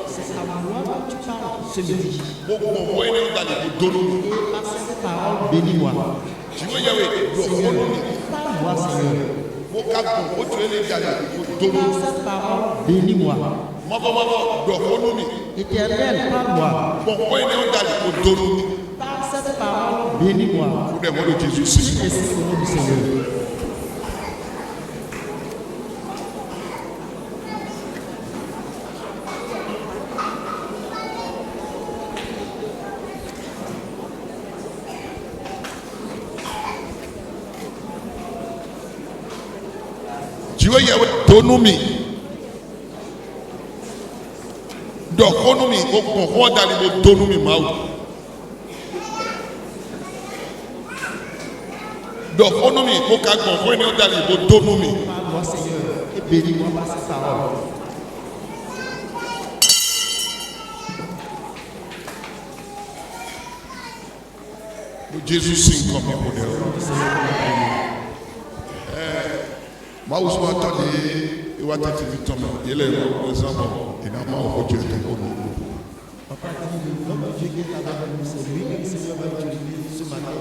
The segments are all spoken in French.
C'est à moi que tu parles ce midi. Et par cette parole, bénis-moi. Seigneur, parle-moi, Seigneur. Par cette parole, bénis-moi. Éternel, parle-moi. Par cette parole, bénis-moi. Merci au nom du Seigneur. Parle-moi, Seigneur, et bénis-moi par cette parole. Jésus signe comme il faut. Et what a été dit, il est le exemple, il n'a pas encore Dieu Papa dit, l'homme de Dieu qui est avec nous, c'est lui que le Seigneur va utiliser ce matin.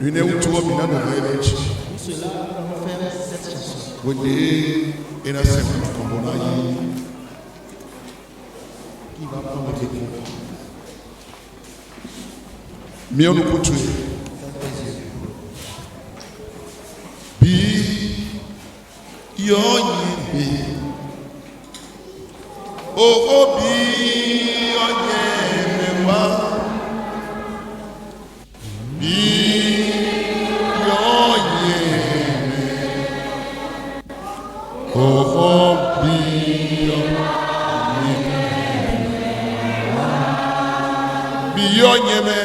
Lui n'est où tu vois, il a de vérité. Pour cela, nous allons faire cette chanson. Vous dites, il a cette Qui va prendre le dépôt. Mieux nous pour tuer. Yo be oh be onye mewa be onye oh be onye me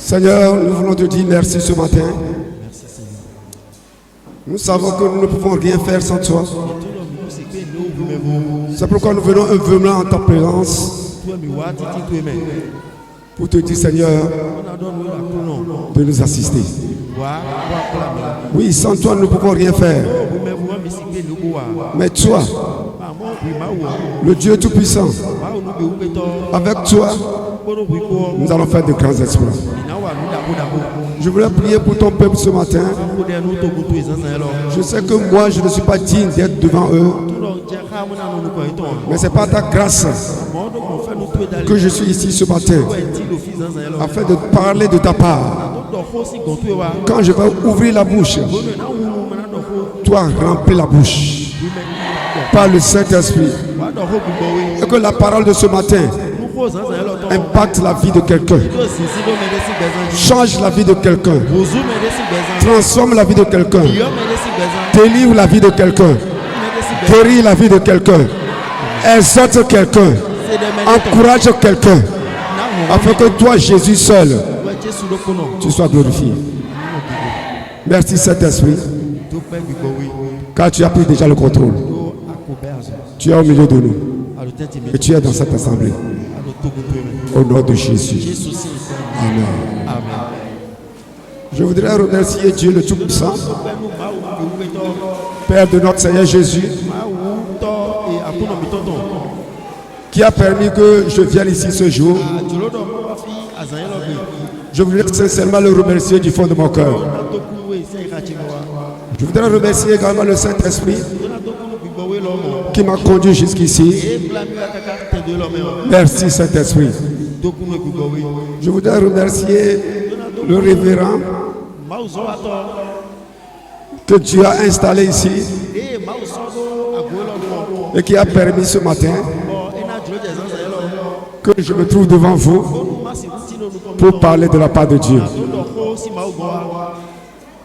Seigneur, nous voulons te dire merci ce matin. Nous savons que nous ne pouvons rien faire sans toi. C'est pourquoi nous venons humblement en ta présence pour te dire, Seigneur, de nous assister. Oui, sans toi, nous ne pouvons rien faire. Mais toi, le Dieu Tout-Puissant, avec toi, nous allons faire de grands exploits. Je voulais prier pour ton peuple ce matin. Je sais que moi, je ne suis pas digne d'être devant eux. Mais c'est par ta grâce que je suis ici ce matin, afin de parler de ta part. Quand je vais ouvrir la bouche, toi remplis la bouche par le Saint-Esprit. Et que la parole de ce matin impacte la vie de quelqu'un, change la vie de quelqu'un, transforme la vie de quelqu'un, délivre la vie de quelqu'un, guérit la vie de quelqu'un, exhorte quelqu'un, encourage quelqu'un, afin que toi, Jésus seul, tu sois glorifié. Merci Saint-Esprit, car tu as pris déjà le contrôle. Tu es au milieu de nous et tu es dans cette assemblée. Au nom de Jésus. Amen. Je voudrais remercier Dieu le Tout-Puissant, Père de notre Seigneur Jésus, qui a permis que je vienne ici ce jour. Je voudrais sincèrement le remercier du fond de mon cœur. Je voudrais remercier également le Saint-Esprit qui m'a conduit jusqu'ici. Merci Saint-Esprit. Je voudrais remercier le révérend que Dieu a installé ici et qui a permis ce matin que je me trouve devant vous pour parler de la part de Dieu.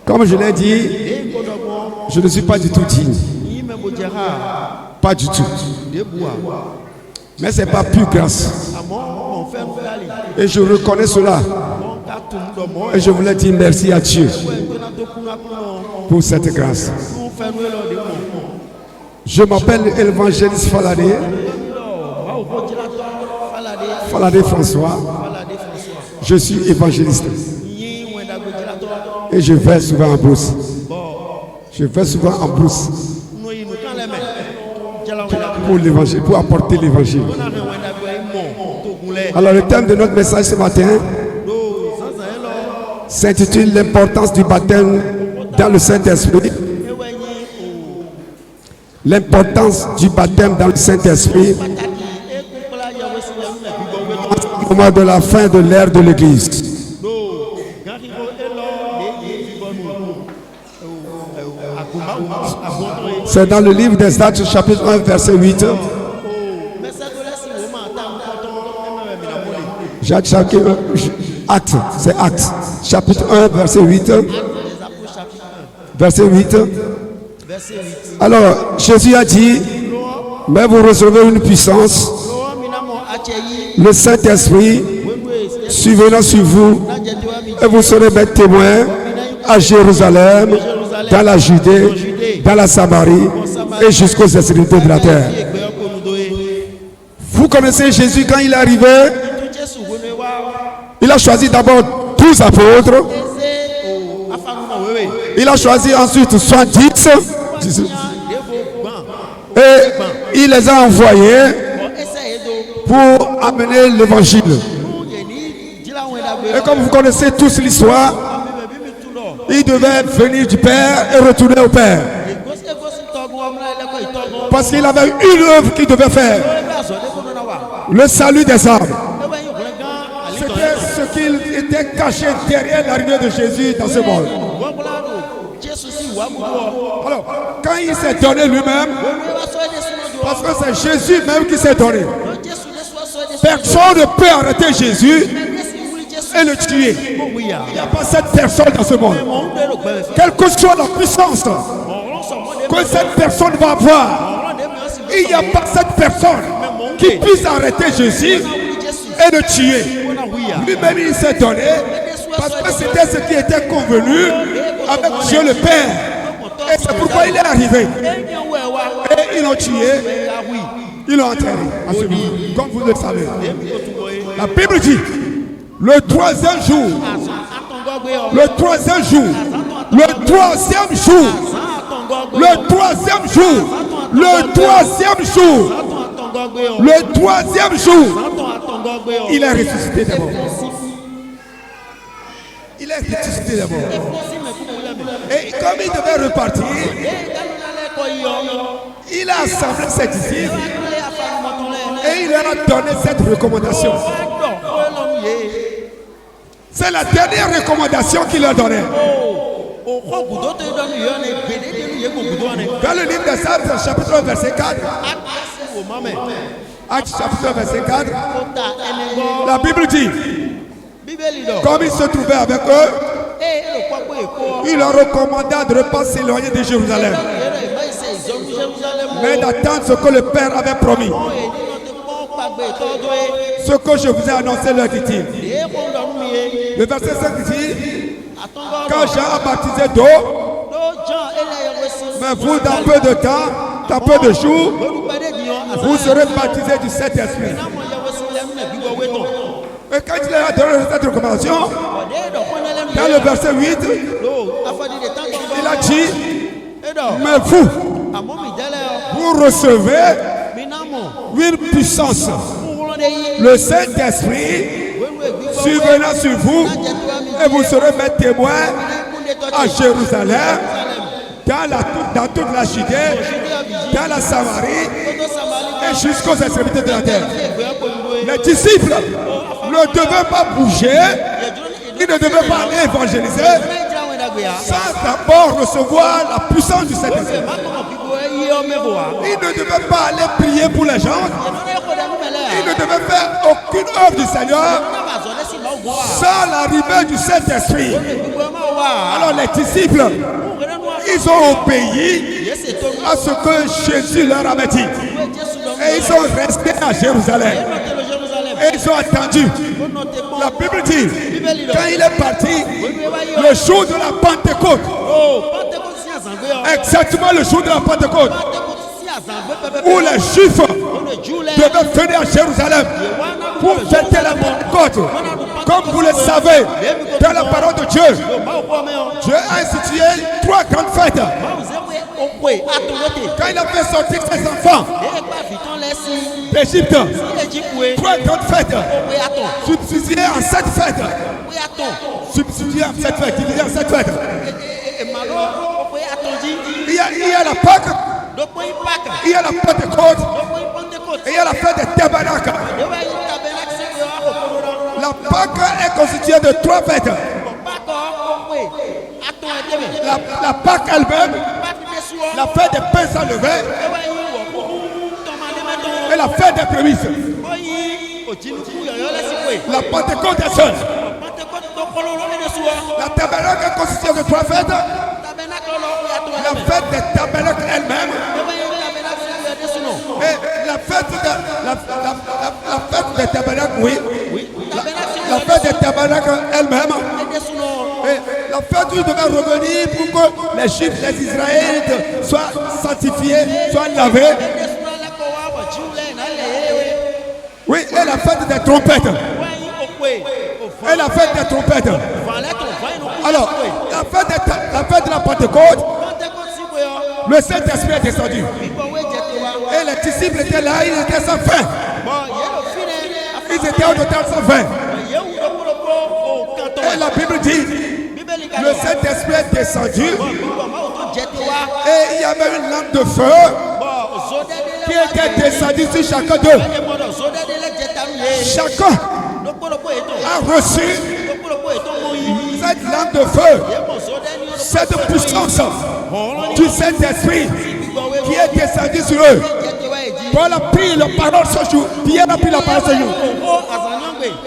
Comme je l'ai dit, je ne suis pas du tout digne. Pas du tout. Mais c'est pas pure grâce. Et je reconnais cela. Et je voulais dire merci à Dieu pour cette grâce. Je m'appelle évangéliste Faladé. Faladé François. Je suis évangéliste. Et je vais souvent en brousse. Je vais souvent en brousse. Pour l'évangile, pour apporter l'évangile. Alors le thème de notre message ce matin s'intitule l'importance du baptême dans le Saint-Esprit. L'importance du baptême dans le Saint-Esprit au moment de la fin de l'ère de l'Église. C'est dans le livre des Actes, chapitre 1, verset 8. Actes, c'est Actes, chapitre 1, verset 8. Verset 8. Alors, Jésus a dit, mais vous recevez une puissance, le Saint-Esprit, survenant sur vous, et vous serez mes témoins à Jérusalem, dans la Judée, dans la Samarie et jusqu'aux extrémités de la terre. Vous connaissez Jésus quand il est arrivé, il a choisi d'abord 12 apôtres, il a choisi ensuite 70 et il les a envoyés pour amener l'évangile. Et comme vous connaissez tous l'histoire, il devait venir du Père et retourner au Père. Parce qu'il avait une œuvre qu'il devait faire. Le salut des âmes. C'était ce qu'il était caché derrière l'arrivée de Jésus dans ce monde. Alors, quand il s'est donné lui-même, parce que c'est Jésus même qui s'est donné. Personne ne peut arrêter Jésus et le tuer. Il n'y a pas cette personne dans ce monde. Quelle que soit la puissance que cette personne va avoir, il n'y a pas cette personne qui puisse arrêter Jésus et le tuer. Lui-même il s'est donné Parce que c'était ce qui était convenu avec Dieu le Père. Et c'est pourquoi il est arrivé. Et ils l'ont tué. Ils l'ont enterré. Comme vous le savez. La Bible dit, le troisième jour, le troisième jour, le troisième jour, le troisième jour, le troisième jour, le troisième jour, il est ressuscité d'abord. Il est ressuscité d'abord. Et comme il devait repartir, il a assemblé ses disciples et il leur a donné cette recommandation. C'est la dernière recommandation qu'il leur donnait. Dans le livre des Actes, chapitre 1, verset 4. Actes, chapitre 1, verset 4. La Bible dit, comme il se trouvait avec eux, il leur recommanda de ne pas s'éloigner de Jérusalem, mais d'attendre ce que le Père avait promis. Ce que je vous ai annoncé, leur dit-il. Le verset 5 dit, quand Jean a baptisé d'eau, mais vous, dans peu de temps, dans peu de jours, vous serez baptisés du Saint-Esprit. Et quand il a donné cette recommandation, dans le verset 8, il a dit, mais vous recevez une puissance, le Saint-Esprit survenant sur vous, et vous serez mes témoins à Jérusalem, dans toute la Judée, dans la Samarie et jusqu'aux extrémités de la terre. Les disciples ne devaient pas bouger, ils ne devaient pas aller évangéliser sans d'abord recevoir la puissance du Saint-Esprit. Ils ne devaient pas aller prier pour les gens. Ils ne devaient faire aucune œuvre du Seigneur sans l'arrivée du Saint-Esprit. Alors les disciples, ils ont obéi à ce que Jésus leur avait dit. Et ils sont restés à Jérusalem. Et ils ont attendu. La Bible dit, quand il est parti, le jour de la Pentecôte, exactement le jour de la Pentecôte, où les Juifs devaient venir à Jérusalem pour fêter la Pentecôte. Comme vous le savez, dans la parole de Dieu, Dieu a institué 3 grandes fêtes. Quand il a fait sortir ses enfants d'Égypte, 3 grandes fêtes, substituées en 7 fêtes. Substituées en 7 fêtes, divisées en 7 fêtes. Il y a la Pâque, il y a la Pentecôte, et il y a la fête des tabernacles. La Pâque est constituée de 3 fêtes. La Pâque elle-même, la fête des pains sans levain, et la fête des prémices. La Pentecôte est seule. La tabernacle est constituée de 3 fêtes. La fête des tabernacles elle-même. Et la fête des tabernacles, oui. La fête des tabernacles elle-même. Et la fête où il devait revenir pour que les Juifs, les Israélites soient sanctifiés, soient lavés. Oui, et la fête des trompettes. Et la fête des trompettes. Alors, la fête de la Pentecôte, le Saint-Esprit est descendu. Et les disciples étaient là, ils étaient sans faim. Ils étaient au total sans faim. Et la Bible dit, le Saint-Esprit est descendu. Et il y avait une lampe de feu qui était descendue sur chacun d'eux. Chacun a reçu cette lampe de feu, cette puissance du Saint-Esprit qui est descendue sur eux. Paul a pris la parole ce jour. Pierre a pris la parole ce jour.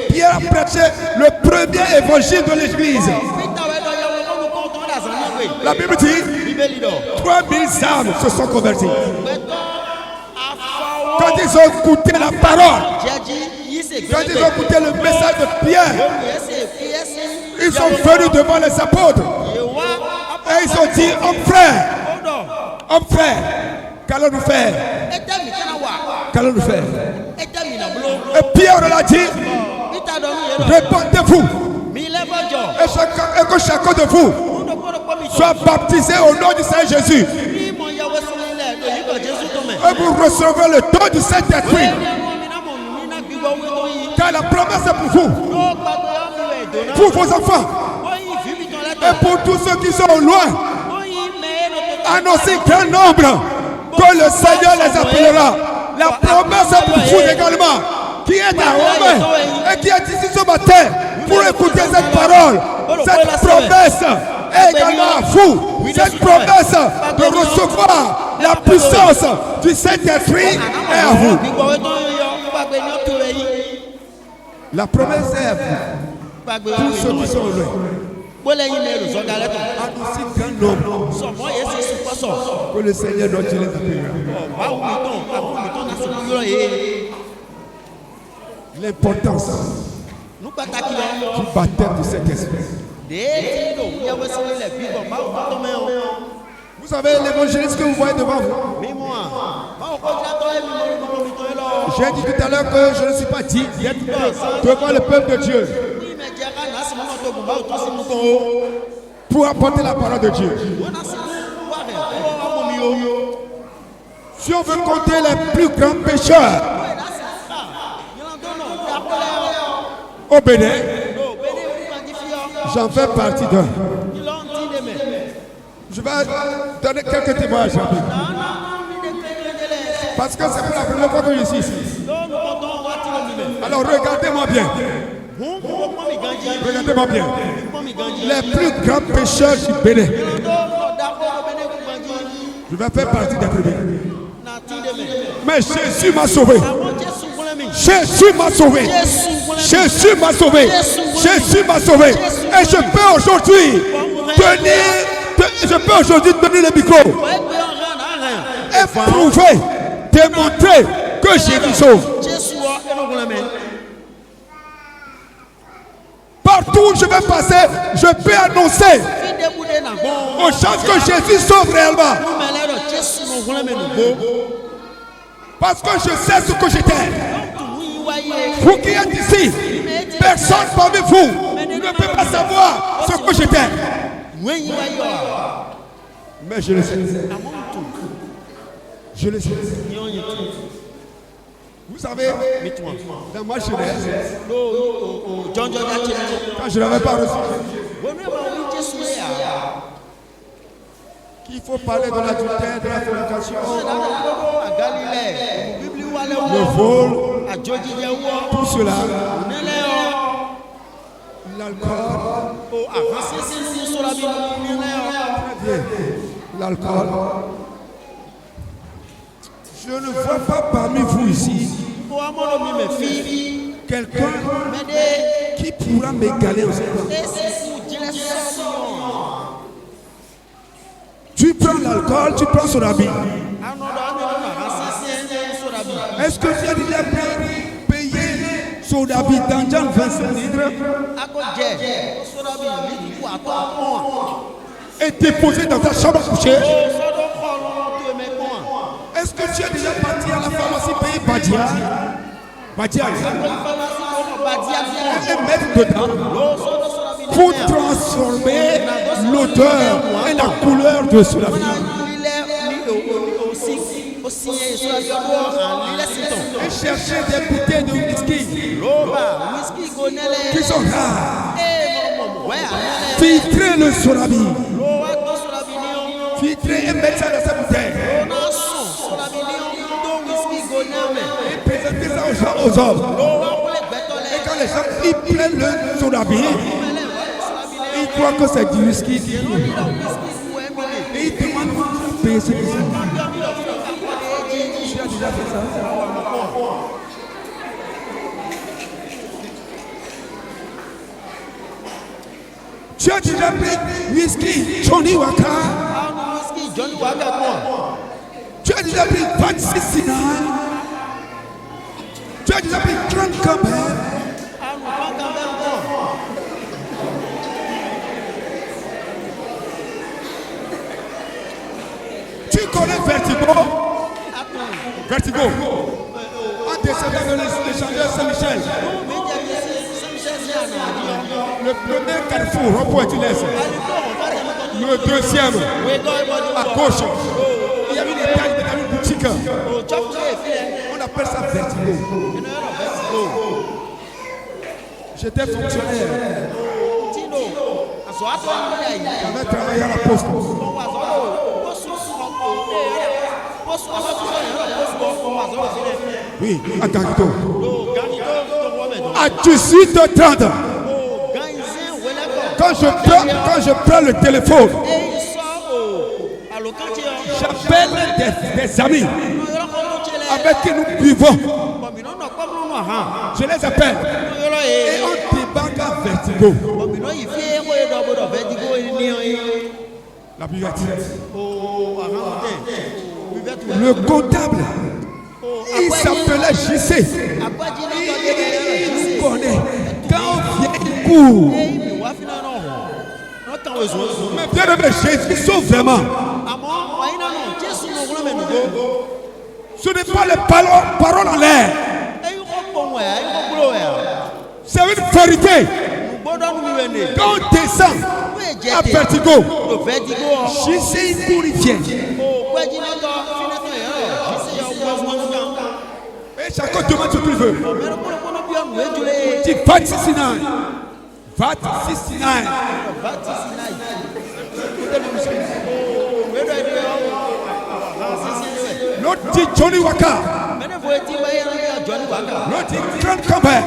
Pierre a prêché le premier évangile de l'église. La Bible dit 3000 âmes se sont converties. Quand ils ont écouté la parole, quand ils ont écouté le message de Pierre, Ils sont venus devant les apôtres. Et ils ont dit, homme frère, qu'allons-nous faire? Qu'allons-nous faire? Et Pierre leur a dit, répondez-vous. Et que chacun de vous soit baptisé au nom du Seigneur Jésus. Et vous recevez le don du Saint-Esprit. Car la promesse est pour vous, pour vos enfants et pour tous ceux qui sont au loin. Annoncez grand nombre que le Seigneur les appellera. La promesse est pour vous également, qui est à Rome et qui est ici ce matin pour écouter cette parole. Cette promesse est également à vous. Cette promesse de recevoir la puissance du Saint-Esprit est à vous. La promesse est à vous. Tous ceux qui sont loin. Annoncez grand nombre que le Seigneur doit les appellera. L'importance du baptême du Saint-Esprit. Vous savez, l'évangéliste que vous voyez devant vous. J'ai dit tout à l'heure que je ne suis pas dit devant le peuple de Dieu pour apporter la parole de Dieu. Si on veut compter les plus grands pécheurs au Bénin, j'en fais partie d'un. Je vais donner quelques témoignages. Parce que c'est pour la première fois que je suis ici. Alors regardez-moi bien. Regardez-moi bien. Les plus grands pécheurs du Bénin. Je vais faire partie des premiers. Mais Jésus m'a sauvé. Jésus m'a sauvé. Jésus m'a sauvé. Jésus m'a sauvé. Et je peux aujourd'hui tenir le micro et prouver, démontrer que Jésus sauve. Partout où je vais passer, je peux annoncer aux gens que Jésus sauve réellement. Parce que je sais ce que j'étais. Vous qui êtes ici, personne parmi vous ne peut pas savoir ce que j'étais. Mais je le sais. Je le sais. Vous savez, dans ma jeunesse, quand je n'avais pas reçu, qu'il faut parler de l'adultère, de la fornication, le vol, tout cela, l'alcool, l'alcool. Je ne vois pas parmi vous ici quelqu'un qui pourra m'égaler au Seigneur. Tu prends l'alcool, tu prends son habit. Est-ce que tu as déjà payé son habit dans Jean 25 litres et déposé dans ta chambre à coucher? Est-ce que tu es déjà parti à la pharmacie payer Badia et mettre dedans pour transformer l'odeur et la couleur de cela? Et chercher des bouteilles de whisky qui sont rares. Filtrer le sorabi. Filtrer et mettre ça dans sa bouteille. Et présenter ça aux hommes. Et quand les gens ils prennent le sorabi, ils croient que c'est du whisky. Et ils demandent de payer ce qu'ils ont. Tu as déjà fait ça? Tu as déjà pris whisky Johnny Walker? Tu as déjà pris Pat Sissina? Tu as déjà pris Grand Campbell? connais Vertigo? Vertigo. En descendant de l'échangeur Saint-Michel. Le premier carrefour, rond-point du laisse. Le deuxième, à gauche. Il y a une étage dans une boutique. On appelle ça Vertigo. J'étais fonctionnaire. J'avais travaillé à la poste. Oui, à Gagito. À 18h30. Quand je prends le téléphone, j'appelle des amis avec qui nous buvons. Je les appelle et on débarque à Vertigo. La buvette. Le comptable, il s'appelait JC. Il connaît. Quand on vient, il court. Mais bien aimé, Jésus sauve vraiment. Ce n'est pas les paroles en l'air. C'est une vérité. Quand on descend à Vertigo, Jésus il court, il vient. Et chacun demande ce qu'il veut. Dis VAT 69. VAT 69. L'autre dit Johnny Waka. L'autre dit Grand Campbell.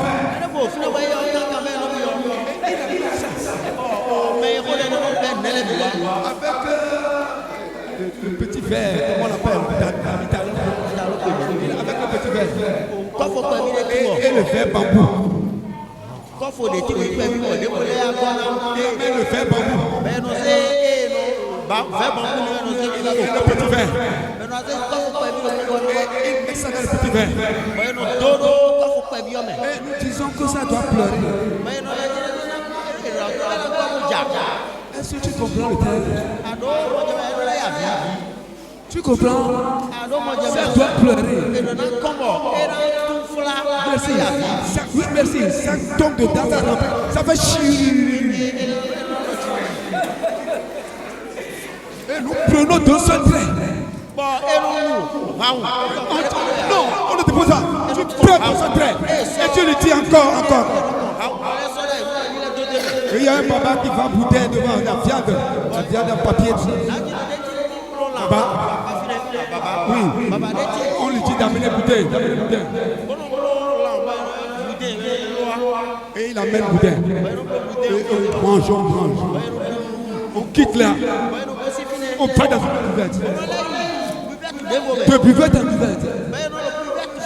Avec le petit verre, comment on l'appelle? Avec le petit verre. Et le verre bambou. Et le verre bambou. Le petit verre. Et ça dans le petit verre. Et nous disons que ça doit pleurer. Est-ce que tu comprends le terme? Tu comprends? Ça doit pleurer. Merci. Ça, oui, merci. Ça tombe dedans, ça fait chier. Et nous prenons deux seuls traits. Non, on ne dépose pas. Tu prends deux seuls traits. Et tu le dis encore. Et il y a un papa qui va bouder devant la viande en papier. Oui, on lui dit d'amener bouteille. Et il amène bouteille. Et on mange. On quitte là. On va dans une buvette. De buvette en buvette.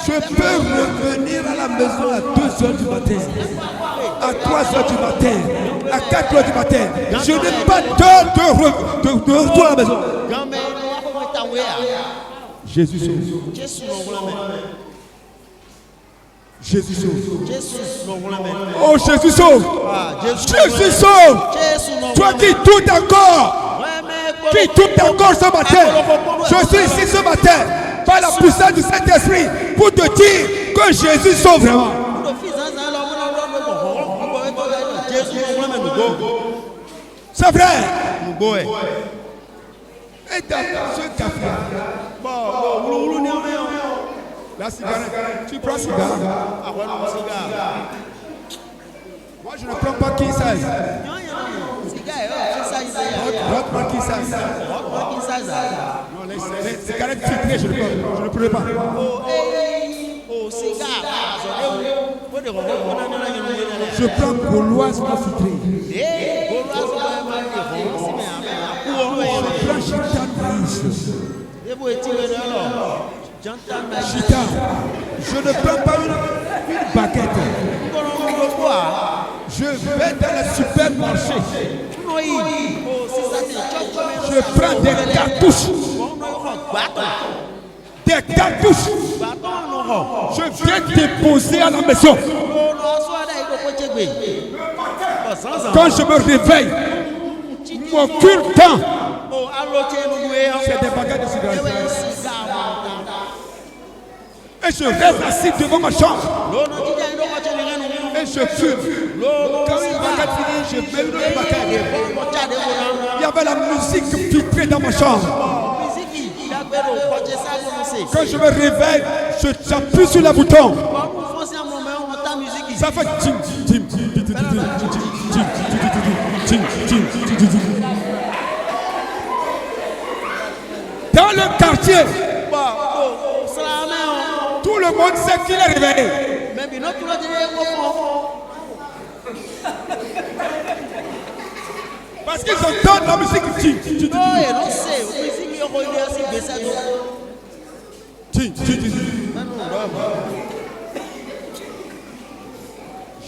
Je peux revenir à la maison à 2h du matin, à 3h du matin, à 4h du matin. Je n'ai pas d'heure de retour à la maison. Jésus sauve. Jésus sauve. Oh, Jésus sauve. Jésus sauve. Toi qui doutes encore, ce matin, je suis ici ce matin par la puissance du Saint-Esprit pour te dire que Jésus sauve vraiment. C'est vrai. Et dans ce café, la cigarette, tu prends cigare? Moi je ne prends pas qui ça. Votre qui ça. Non, les cigarettes filtrées, je ne prends pas. Je prends Gauloise non filtrée. Je prends Chita Maïs. Chita, je ne prends pas une baguette. Je vais dans le supermarché. Je prends des cartouches. Des cartouches. Je viens déposer à la maison. Quand je me réveille, mon culte temps C'est des bagages de cigarettes. Et je reste assis devant ma chambre. Et je fume. Quand une baguette finit, je mets une autre baguette. Il y avait la musique filtrée dans ma chambre. Quand je me réveille, j'appuie sur le bouton. Ça fait tim, tim, tim, tim, tim, tim, tim, tim. Dans le quartier, tout le monde sait qu'il est réveillé. Parce qu'ils entendent la musique.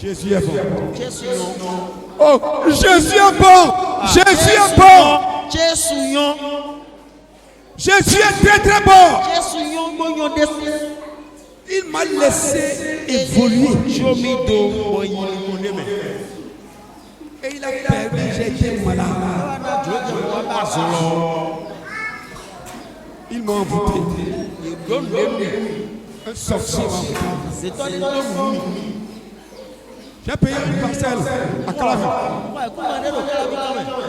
Jésus est bon. Oh, Jésus est bon. Jésus est bon. Jésus est très très bon. Il m'a laissé évoluer. Et il a permis, j'étais malade. Il m'a envoûté. Un sorcier m'a envoûté. J'ai payé une parcelle à Calavi.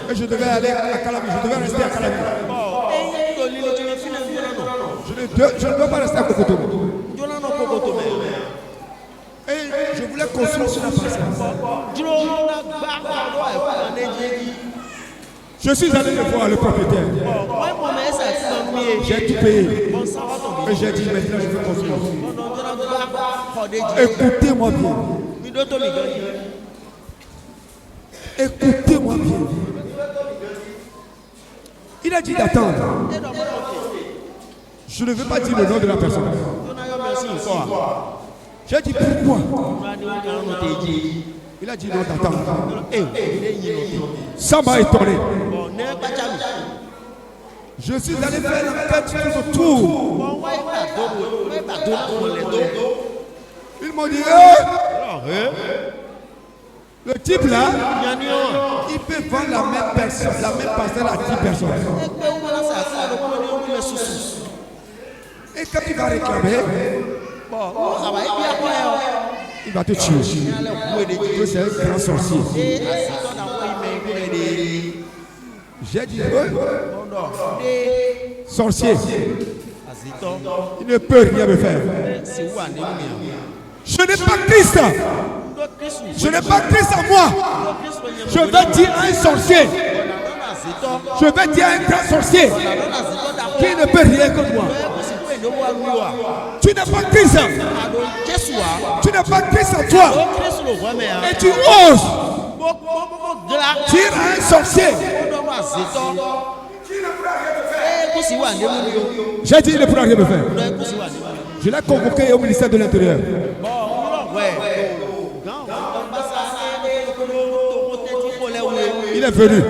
Et je devais aller à Calavi. Je devais rester à Calavi. Je ne dois pas rester à Kokoto. Et je voulais construire sur la parcelle. Je suis allé le voir, le propriétaire. J'ai tout payé. Et j'ai dit maintenant je vais construire. Écoutez-moi bien. Écoutez-moi bien. Il a dit d'attendre. Je ne veux pas dire le nom de la personne. J'ai dit pourquoi? Il a dit non d'attendre. Ça m'a étonné. Je suis allé faire l'enquête tout autour. Ils m'ont dit le type là, il peut vendre la même parcelle à 10 personnes. Et quand il va réclamer, il va te tuer. C'est un grand sorcier. J'ai dit, sorcier, il ne peut rien me faire. Je n'ai pas Christ. Je n'ai pas Christ en moi. Je vais dire à un sorcier. Je vais dire à un grand sorcier qui ne peut rien contre moi. Tu n'as pas Christ. Tu n'as pas Christ en toi. Et tu oses dire à un sorcier. J'ai dit il ne pourra rien me faire. Je l'ai convoqué au ministère de l'Intérieur. Il est venu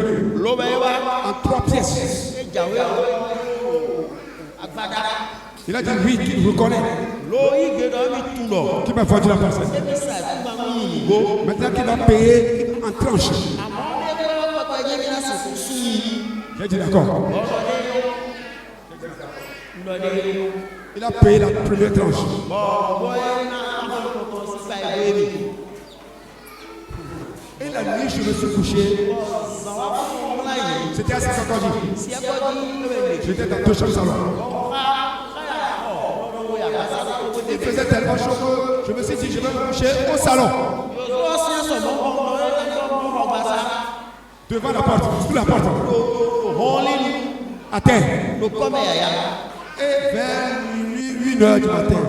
en 3 pièces. Il a dit oui, qu'il vous connaît. Qui m'a vendu la parcelle. Maintenant qu'il va payer en tranche. J'ai dit d'accord. Il a payé la première tranche. Et la nuit, je me suis couché. C'était à 5 ans. J'étais dans 2 chambres salon. Il faisait tellement chaud que je me suis dit, je vais me coucher au salon. Devant la porte, sous la porte. À terre. Et vers 1h du matin.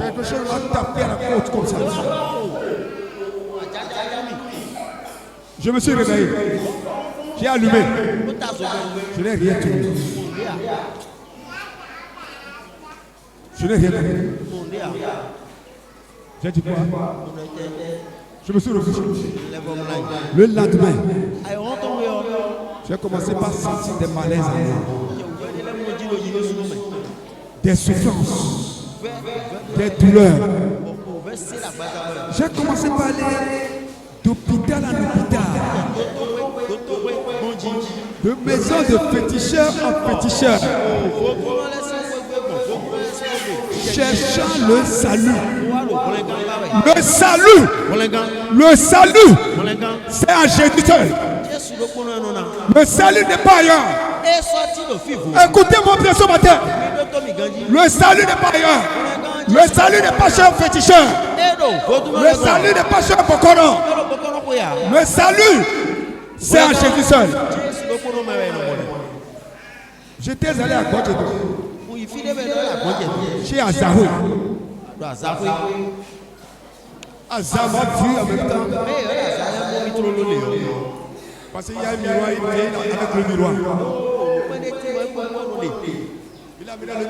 Quelque chose m'a tapé à la côte comme ça. Je me suis réveillé. J'ai allumé. Je n'ai rien trouvé. Je n'ai rien trouvé. J'ai dit quoi? Je me suis recouché. Le lendemain, j'ai commencé par sentir des malaises en moi. Des souffrances. Des douleurs. J'ai commencé par aller d'hôpital en hôpital. De maison de féticheur en féticheur. Cherchant le salut. Le salut. Le salut. C'est en Jésus seul. Le salut n'est pas ailleurs. Écoutez-moi bien ce matin. Le salut n'est pas ailleurs. Le salut n'est pas chez un féticheur. Le salut n'est pas chez un bokono. Le salut, c'est en Jésus seul. J'étais allé à Godjedo. Chez Azahoui. Azar m'a vu en même temps. Parce qu'il y a un miroir, il vient avec le miroir. Il a mis le miroir.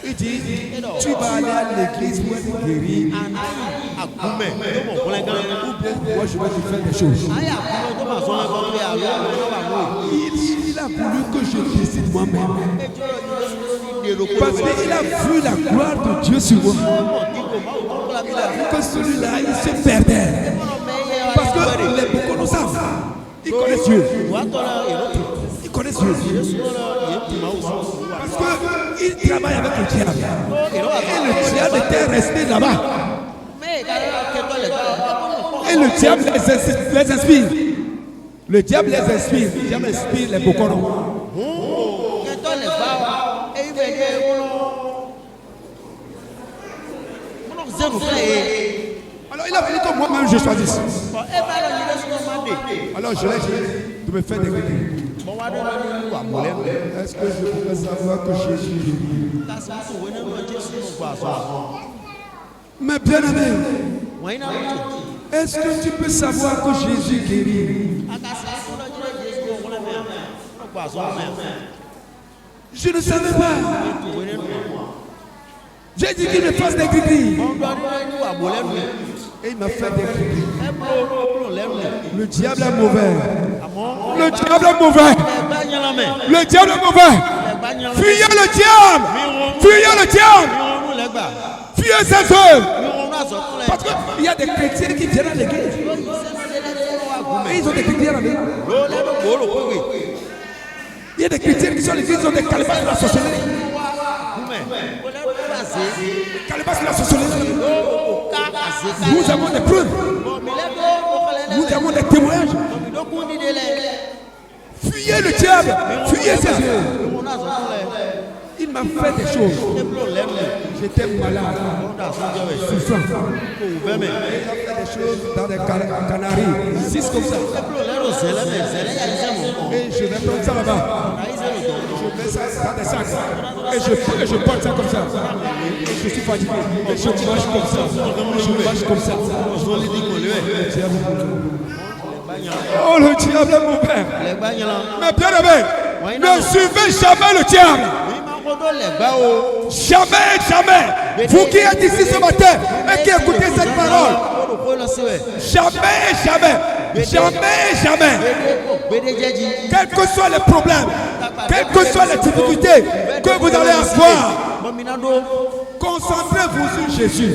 Il dit, tu vas aller à l'église pour être guéri. Ou bien moi je vais te faire des choses. Il a voulu que je décide moi-même. Parce qu'il a vu la gloire de Dieu sur moi. Que celui-là, il se perdait. Parce que les beaucoup nous savent. Ils connaissent Dieu. Ils connaissent Dieu. Parce qu'ils travaillent avec le diable. Et le diable était resté là-bas. Et le diable les inspire. Le diable les inspire. Le diable inspire les bokonos. Alors il a fallu que moi-même je choisisse. Alors je l'ai dit de me faire des guéris. Est-ce que je peux savoir que Jésus guérit? Mais bien aimé, est-ce que tu peux savoir que Jésus guérit? Je ne savais pas. J'ai dit qu'il me fasse des guéris. Et il m'a fait des guéris. Le diable est mauvais. Le diable est mauvais. Le diable est mauvais. Fuyez le diable. Fuyez le diable. Fuyez ses œuvres. Parce qu'il y a des chrétiens qui viennent à l'église. Et ils ont des chrétiens à l'église. Il y a des chrétiens qui sont à l'église, ils ont des calebasses de la sorcellerie. Calebasses de la sorcellerie. Nous avons des preuves. Nous avons des témoignages. Fuyez le diable. Fuyez ses œuvres. Il m'a fait des choses. J'étais malade. Souffrant. Il a fait des choses dans des Canaries. 6 comme ça. Et je vais prendre ça là-bas. Je mets ça dans des sacs. Et je porte ça comme ça. Et je suis fatigué. Et je marche comme ça. Je marche comme ça. Oh, le diable est mon père. Mais bien aimé, ne suivez jamais le diable. Jamais, jamais. Vous qui êtes ici ce matin et qui écoutez cette parole, jamais, jamais, jamais, jamais, quels que soient les problèmes, quelles que soient les difficultés que vous allez avoir, concentrez-vous sur Jésus.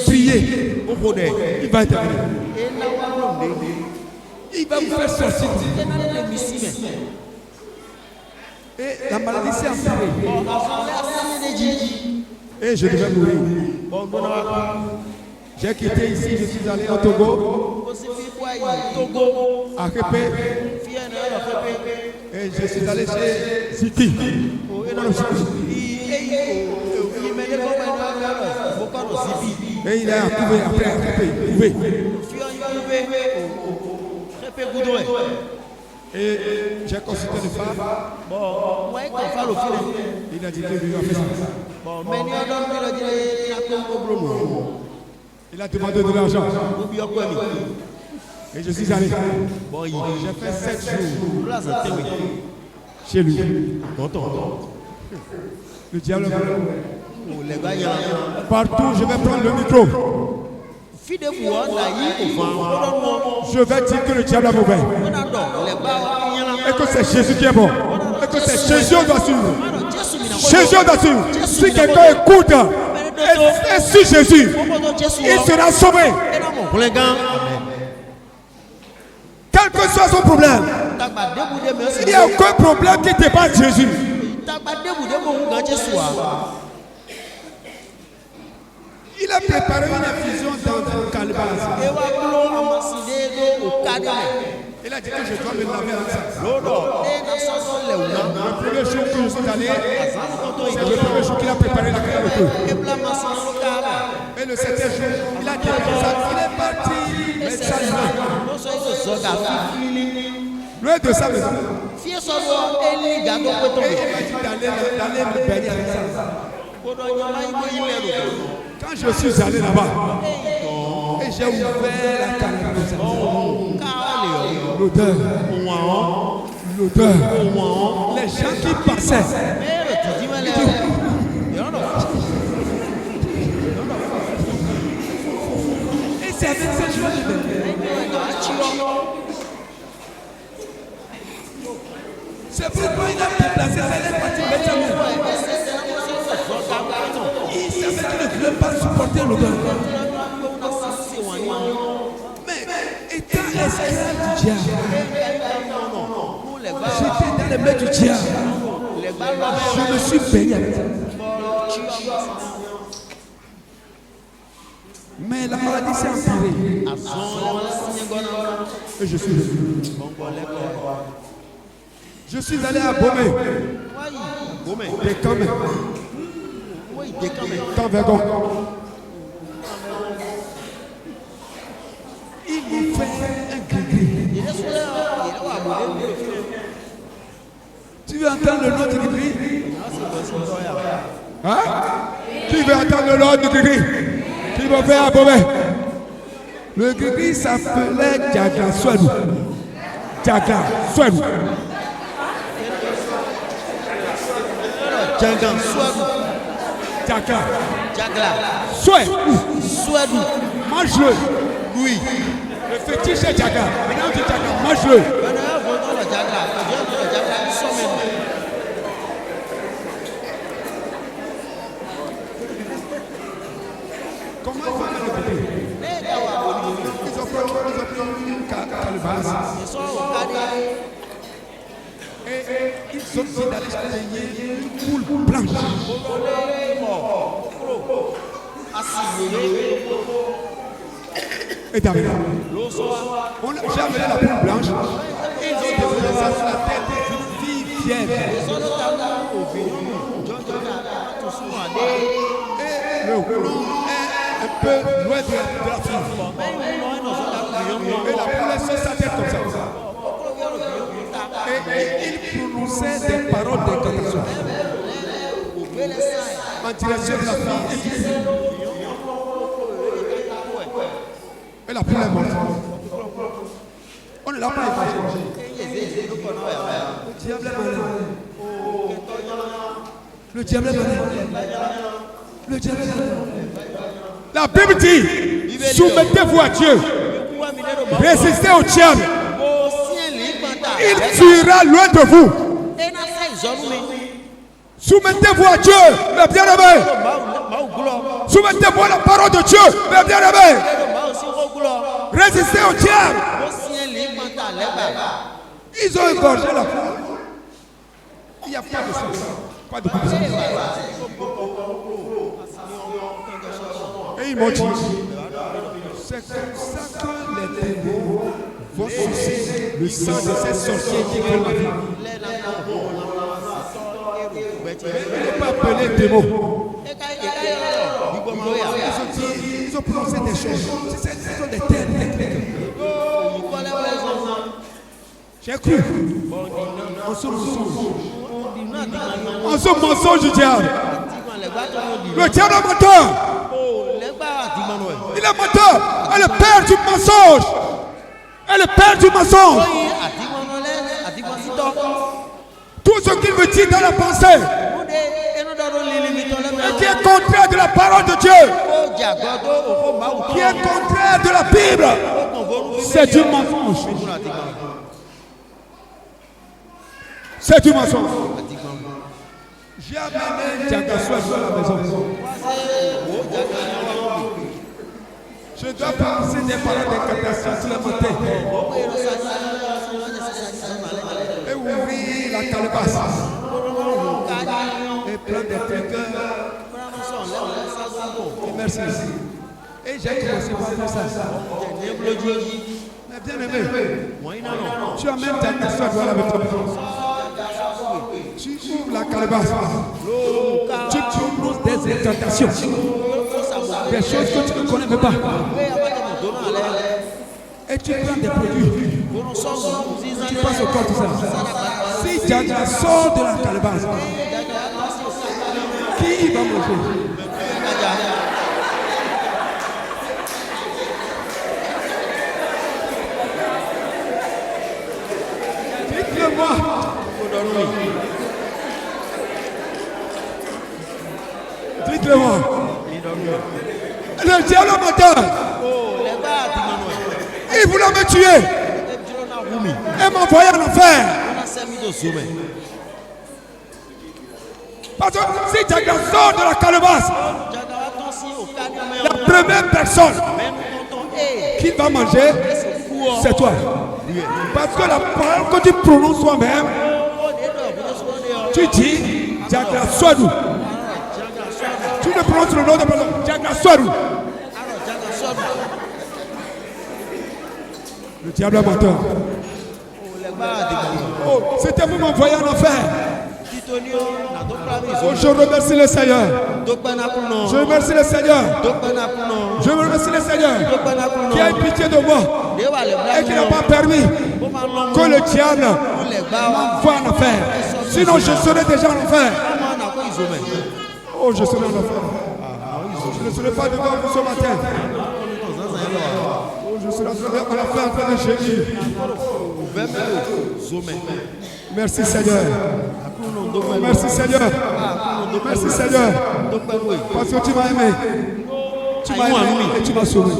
Priez. Il va intervenir. Il va vous faire sortir. Et la maladie s'est empirée. Et je devais mourir. J'ai quitté ici, je suis allé au Togo, à Répé. Et je suis allé chez Ziti. Et il a trouvé après à Répé. Et j'ai consulté le femme. Il a dit que lui a fait ça. Il a demandé de l'argent. Et je suis allé. J'ai fait 7 jours chez lui. Le diable. Partout, je vais prendre le micro. Je vais dire que le diable est mauvais. Et que c'est Jésus qui est bon. Et que c'est Jésus qui doit suivre. Jésus doit suivre. Si quelqu'un écoute et suit Jésus, il sera sauvé. Quel que soit son problème, il n'y a aucun problème qui dépasse Jésus. Il a préparé une infusion dans une calebasse. Il a dit que je dois me laver avec ça. Le premier jour que je suis allé, c'est le premier jour qu'il a préparé la calebasse. Et le 7e jour, il a dit ça. Il est parti. Mais ça, loin de ça, maison. Et il m'a dit d'aller me baigner avec ça. Quand je suis allé là-bas, et j'ai ouvert la calebasse, l'odeur, les gens qui passaient, et c'est avec ces choses. C'est pourquoi il a déplacé ça, il est parti mettre il savait qu'il ne pouvait pas supporter l'odeur. Mais étant esclave du diable, j'étais dans les mains du diable. Je me suis baigné avec ça. Mais la maladie s'est empirée. Et je suis revenu. Je suis allé à Bomé. Décamé. Camvergon. Il me fait un gris-gris. Tu veux entendre le nom du gris-gris? Hein? Qui veut entendre le nom du gris-gris? Qui va faire à Bomé? Le gris-gris s'appelait Djaga Swedou. Djaga Swedou. Djaga Swedou. Djaga. Swedou. Mange-le. Oui. Le fétiche est Djaga. Maintenant tu Djaga, mange-le. Comment ils vont le couper? Ils ont pris une calebasse. Et ils sont dit d'aller payer une poule blanche. Et d'amener. J'ai amené la poule blanche. Ils ont déposé ça sur la tête d'une fille vierge. Et le rouleau est un peu loin de la fille. Et la poule est sur sa tête comme ça. Et il prononçait des paroles d'incantation en direction de la fille. Et la poule est morte. On ne l'a pas évacué. Le diable est malin. Le diable est malin. La Bible dit, soumettez-vous à Dieu. Résistez au diable. Il fuira loin de vous. Soumettez-vous à Dieu, mes bien-aimés. Soumettez-vous à la parole de Dieu, mes bien-aimés. Résistez au diable. Ils ont égorgé la poule. Il n'y a pas de sens. Pas de sens. Et ils m'ont dit, c'est comme ça que les démons vont sucer le sang de ces sorciers qui veulent la vie. Il n'est pas appelé démon. Ils ont prononcé des choses. Ce sont des termes techniques. J'ai cru en ce mensonge. En ce mensonge du diable. Le diable est menteur. Il est menteur. Et le père du mensonge. Et le père du mensonge. Tout ce qu'il me dit dans la pensée et qui est contraire de la parole de Dieu, qui est contraire de la Bible, c'est du mensonge. C'est du mensonge. J'ai amené Djaga Swedou à la maison. Je dois passer des paroles d'incantation tous les matins. Et ouvrir la calebasse. Et prendre des trucs. Et merci. Et j'ai commencé par faire ça. Mais bien aimé, tu as même ta personne avec toi. Tu ouvres la calebasse. Tu prononces des incantations. Des choses que tu ne connais même pas. Et tu prends des produits. Tu passes au corps tout ça. Si Jaja sort de la calebasse, qui va manger? Dites-le-moi. Dites-le-moi. Le diable menteur. Il voulait me tuer. Et m'envoyer en enfer. Parce que si Jaga sort de la calebasse, la première personne qui va manger, c'est toi. Parce que la parole que tu prononces toi-même, tu dis Jaga Swadou. Tu ne prononces le nom de personne, Jaga Swadou. Le diable menteur. Oh, c'était pour m'envoyer en enfer. Oh, je remercie le Seigneur. Je remercie le Seigneur. Je remercie le Seigneur qui a eu pitié de moi et qui n'a pas permis que le diable m'envoie en enfer. Sinon, je serais déjà en enfer. Oh, je serais en enfer. Je ne serais pas devant vous ce matin. Oh, je serais en enfer en train de gémir. Merci Seigneur. Merci Seigneur. Merci Seigneur. Parce que tu m'as aimé. Tu m'as aimé et tu m'as sauvé.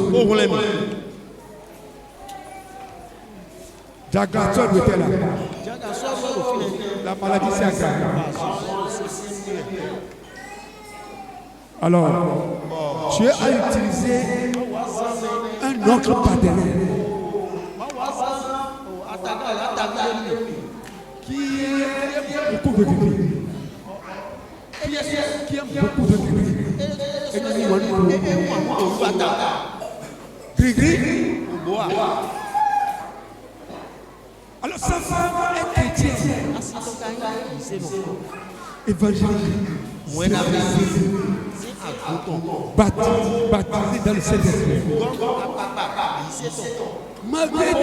Jagraton était là. La maladie s'est aggravée. Alors, tu as utilisé un oncle paternel qui aime beaucoup de gris. Qui aime beaucoup de gris. Gris. Alors sa femme est chrétienne. Évangélique. Baptisé dans le Saint-Esprit. Malgré tout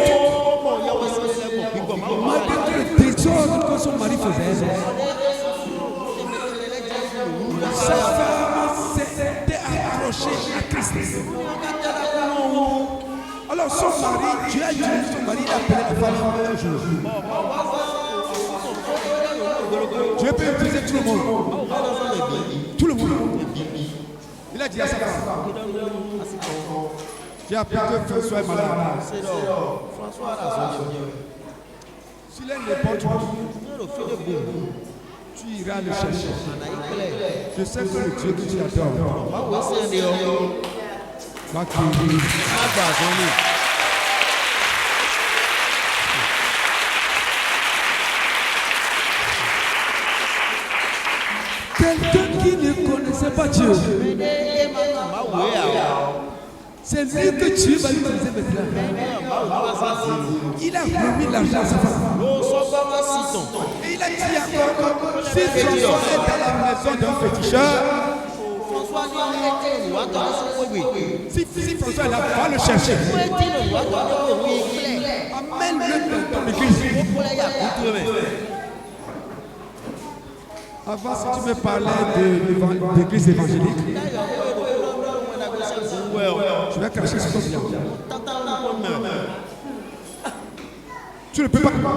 le désordre que son mari faisait, sa femme s'était accrochée à Christ. Alors son mari, Dieu a utilisé son mari, il a appelé la femme un jour. Dieu peut utiliser tout le monde. Tout le monde. Il a dit à sa femme, j'ai appris que François est malade. S'il est n'importe où, tu iras le chercher. Je sais que le Dieu que tu adores va guérir. Quelqu'un qui ne connaissait pas Dieu, c'est lui que Dieu va utiliser maintenant. Il a remis l'argent à sa femme. Et il a dit encore, si François est dans la maison d'un féticheur, si François est là, va le chercher. Amène-le dans l'église. Avant, si tu me parlais d'église évangélique, je vais cracher sur ton bien. Tu ne peux pas attendre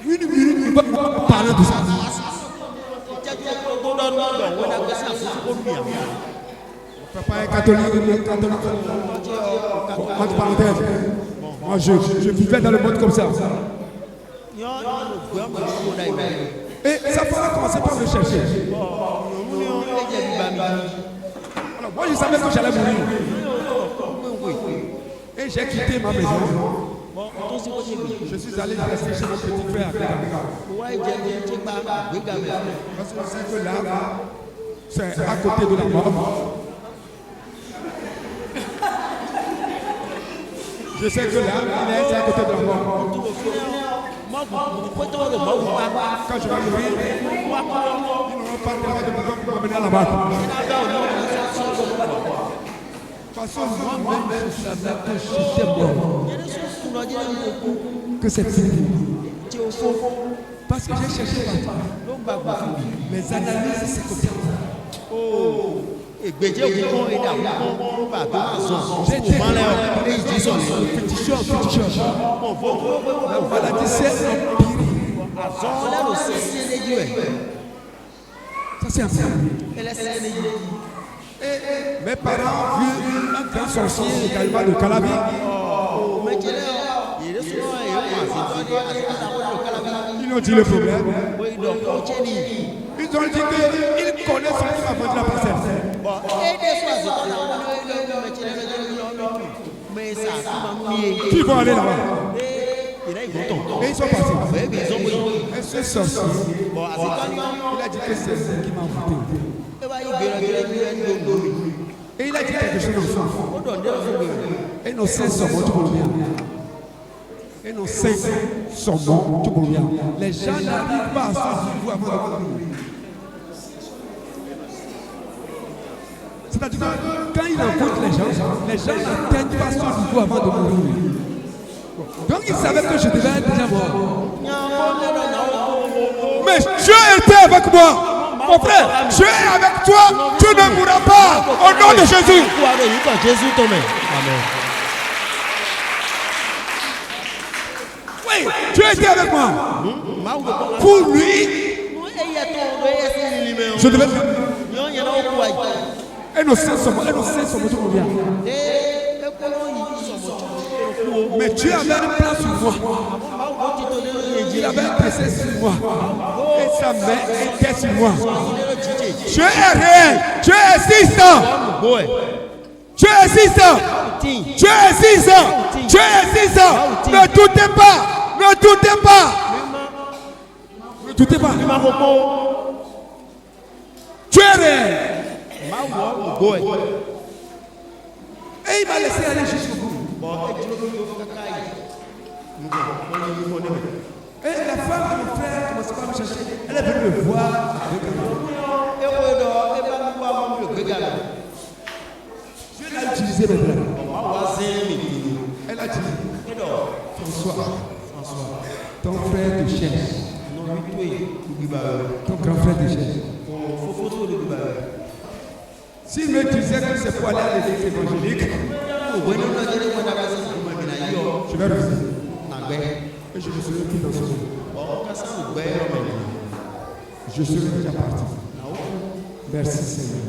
une minute pour parler de ça. Papa est catholique. Entre parenthèses, moi je vivais dans le monde comme ça. Et sa femme a commencé par me chercher. Alors Moi, je savais que j'allais mourir. Et j'ai quitté ma maison. Je suis allé rester chez mon petit frère. Parce que je sais que là, c'est à côté de la mort. Je sais que là, c'est à côté de la mort. Quand je vais mourir, ils n'auront pas le droit de m'amener à la mort. Parce que moi-même, je savais que j'étais mort. Que c'est fini. Parce que j'ai cherché partout. Les analyses, c'est comme ça. J'ai été féticheur. La maladie s'est empirée. Ça c'est un peu. Mes parents vu un grand sorcier également de Calabi. Ils ont dit le problème. Ils ont dit qu'ils connaissent son livre avant de la parcelle. Qui vont aller là-bas? Et ils sont partis. Et ce sorcier, il a dit que c'est ce qui m'a envoûté. Et il a dit quelque chose d'enfant. Et nos saints sont morts, tout le bien. Et nos saints sont morts, tout le bien. Les gens n'arrivent pas à se vous avant de mourir. C'est-à-dire que quand il envoûte les gens n'atteignent pas son niveau avant de mourir. Donc il savait que je devais être déjà mort. Mais Dieu était avec moi. Mon frère, Dieu est avec toi. Tu ne mourras pas. Au nom de Jésus. Amen. Oui, Dieu était avec moi. Pour lui, je devais faire. Et nos saints sont morts tout bien. Mais Dieu avait une place sur moi. Il avait un péché sur moi. Et sa main était sur moi. Dieu est réel. Dieu existe. Dieu existe. Dieu existe. Dieu existe. Ne doutez pas. Ne doutez pas. Ne doutez pas. Dieu est réel. Et il m'a laissé aller jusqu'au bout. Et la femme de mon frère commençait pas à me chercher. Elle est venue me voir. Je l'ai utilisé maintenant. Elle a dit, François, ton frère te cherche. Ton grand frère te cherche. S'il me disait que c'est pour aller à l'église évangélique, je vais refuser. Et je ne serai plus dans ce monde. Je serai déjà parti. Merci Seigneur.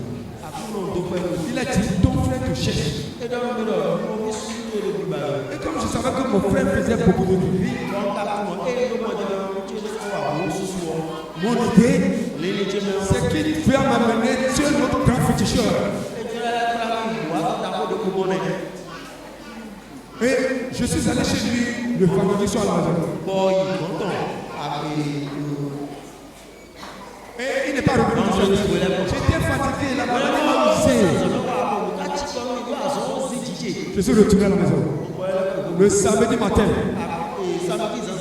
Il a dit, ton frère te cherche. Et comme je savais que mon frère faisait beaucoup de nuit, mon idée, c'est qu'il veut m'amener sur notre grand féticheur. Et je suis allé chez lui le vendredi soir à la maison. Et il n'est pas revenu. J'étais fatigué, la maladie m'a usé. Je suis retourné à la maison. Le samedi matin,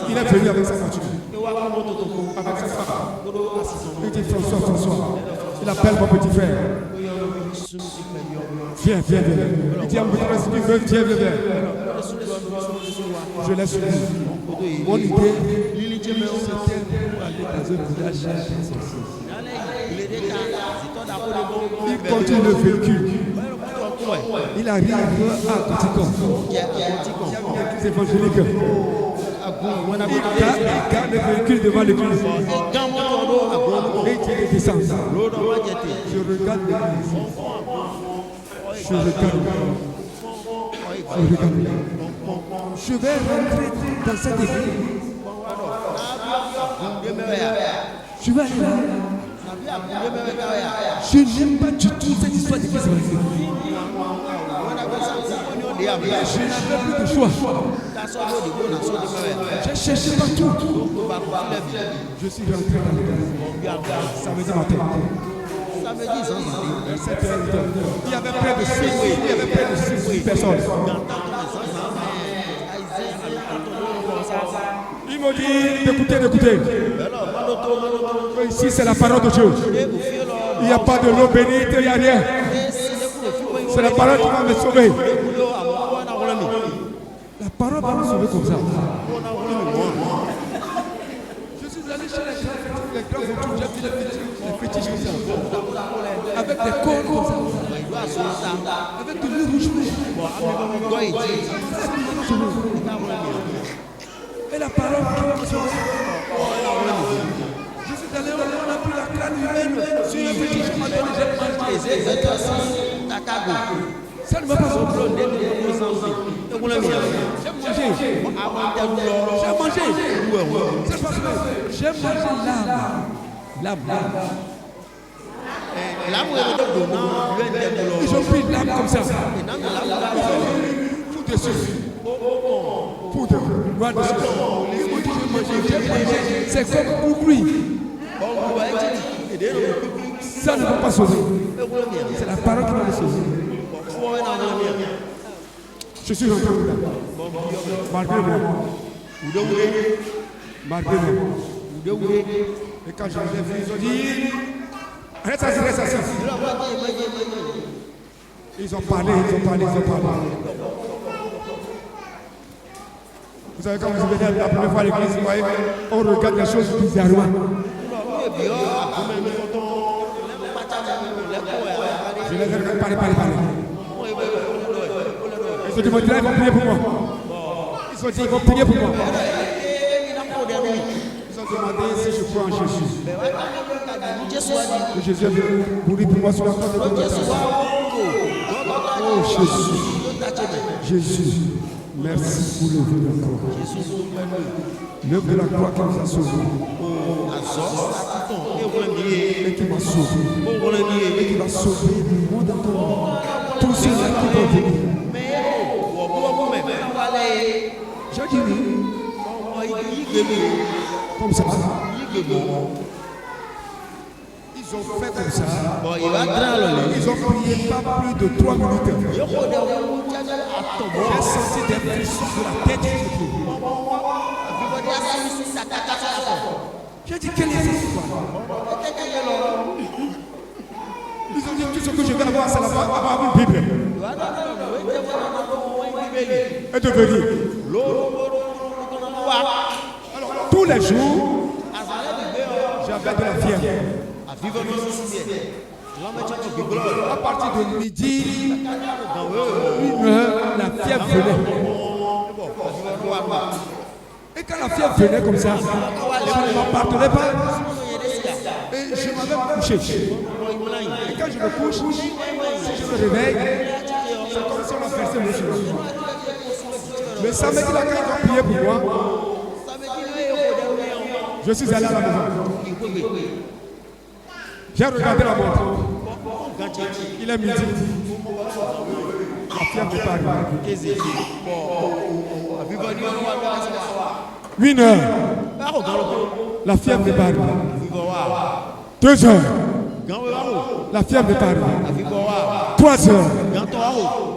il est venu avec sa voiture. Avec sa femme. Il dit François. Il appelle mon petit frère. Viens. Il dit à mon petit frère, si tu veux, viens. Je laisse lui. Mon idée, c'était pour aller dans un village. Il continue le véhicule. Il arrive à Kotikon. Il y a une église évangélique. Il garde le véhicule devant l'église. Et il descend. Je regarde l'église. Je vais rentrer dans cette église. Je vais aller là. Je n'aime pas du tout cette histoire de Christ. Je n'avais plus de choix. J'ai cherché partout. Je suis rentré dans l'église. Samedi matin. Il y avait près de 6 personnes. Ils m'ont dit d'écouter. Ici c'est la parole de Dieu. Il n'y a pas de l'eau bénite, il n'y a rien. C'est la parole qui va me sauver. La parole va me sauver comme ça. Je suis allé chez les grands vautours, j'ai vu les fétiches comme ça. Avec des corps comme ça. Avec de l'eau rouge. Et la parole qui va me sauver. Je suis allé, on a pris la crâne humaine sur les fétiches qui m'a donné, j'ai mangé. Ça ne m'a pas sauvé. J'ai mangé. J'ai mangé l'âme. Ils ont pris l'âme comme ça. Tout dessus. Poudre. Noir dessus. C'est comme pour lui. Ça ne va pas sauver. C'est la parole qui va le sauver. Je suis rentré là. Malgré moi. Et quand je les ai vus, ils ont dit reste assis. Ils ont parlé. Vous savez, quand vous venez la première fois à l'église, vous voyez, on regarde les choses bizarrement. Je les ai regardés parler. Ils ont dit, ils vont prier pour moi. Ils ont demandé si je crois en Jésus. Que Jésus est venu mourir pour moi sur la croix de Golgotha. Oh Jésus, merci pour l'œuvre de la croix. L'œuvre de la croix qui nous a sauvés. Et qui m'a sauvé. Et qui va sauver le monde encore. Tous ceux-là qui vont venir. J'ai dit oui. Comme ça. Ils ont fait comme ça. Ils ont prié pas plus de 3 minutes. J'ai senti des frissons de la tête jusqu'au pied. J'ai dit quelle est cette histoire? Ils ont dit tout ce que je vais avoir, c'est avoir une Bible. Et de venir. Alors, tous les jours, j'avais de la fièvre. À partir de midi, 1h, la fièvre venait. Et quand la fièvre venait comme ça, je ne m'appartenais pas. Et je m'avais couché. Et quand je me couche, si je me réveille, c'est comme si on a versé l'eau sur moi. Le samedi, là, quand ils ont prié pour moi, je suis allé à la maison. J'ai regardé la montre. Il est midi. La fièvre n'est pas arrivée. 1h. La fièvre n'est pas arrivée. 2h. La fièvre n'est pas arrivée. 3h.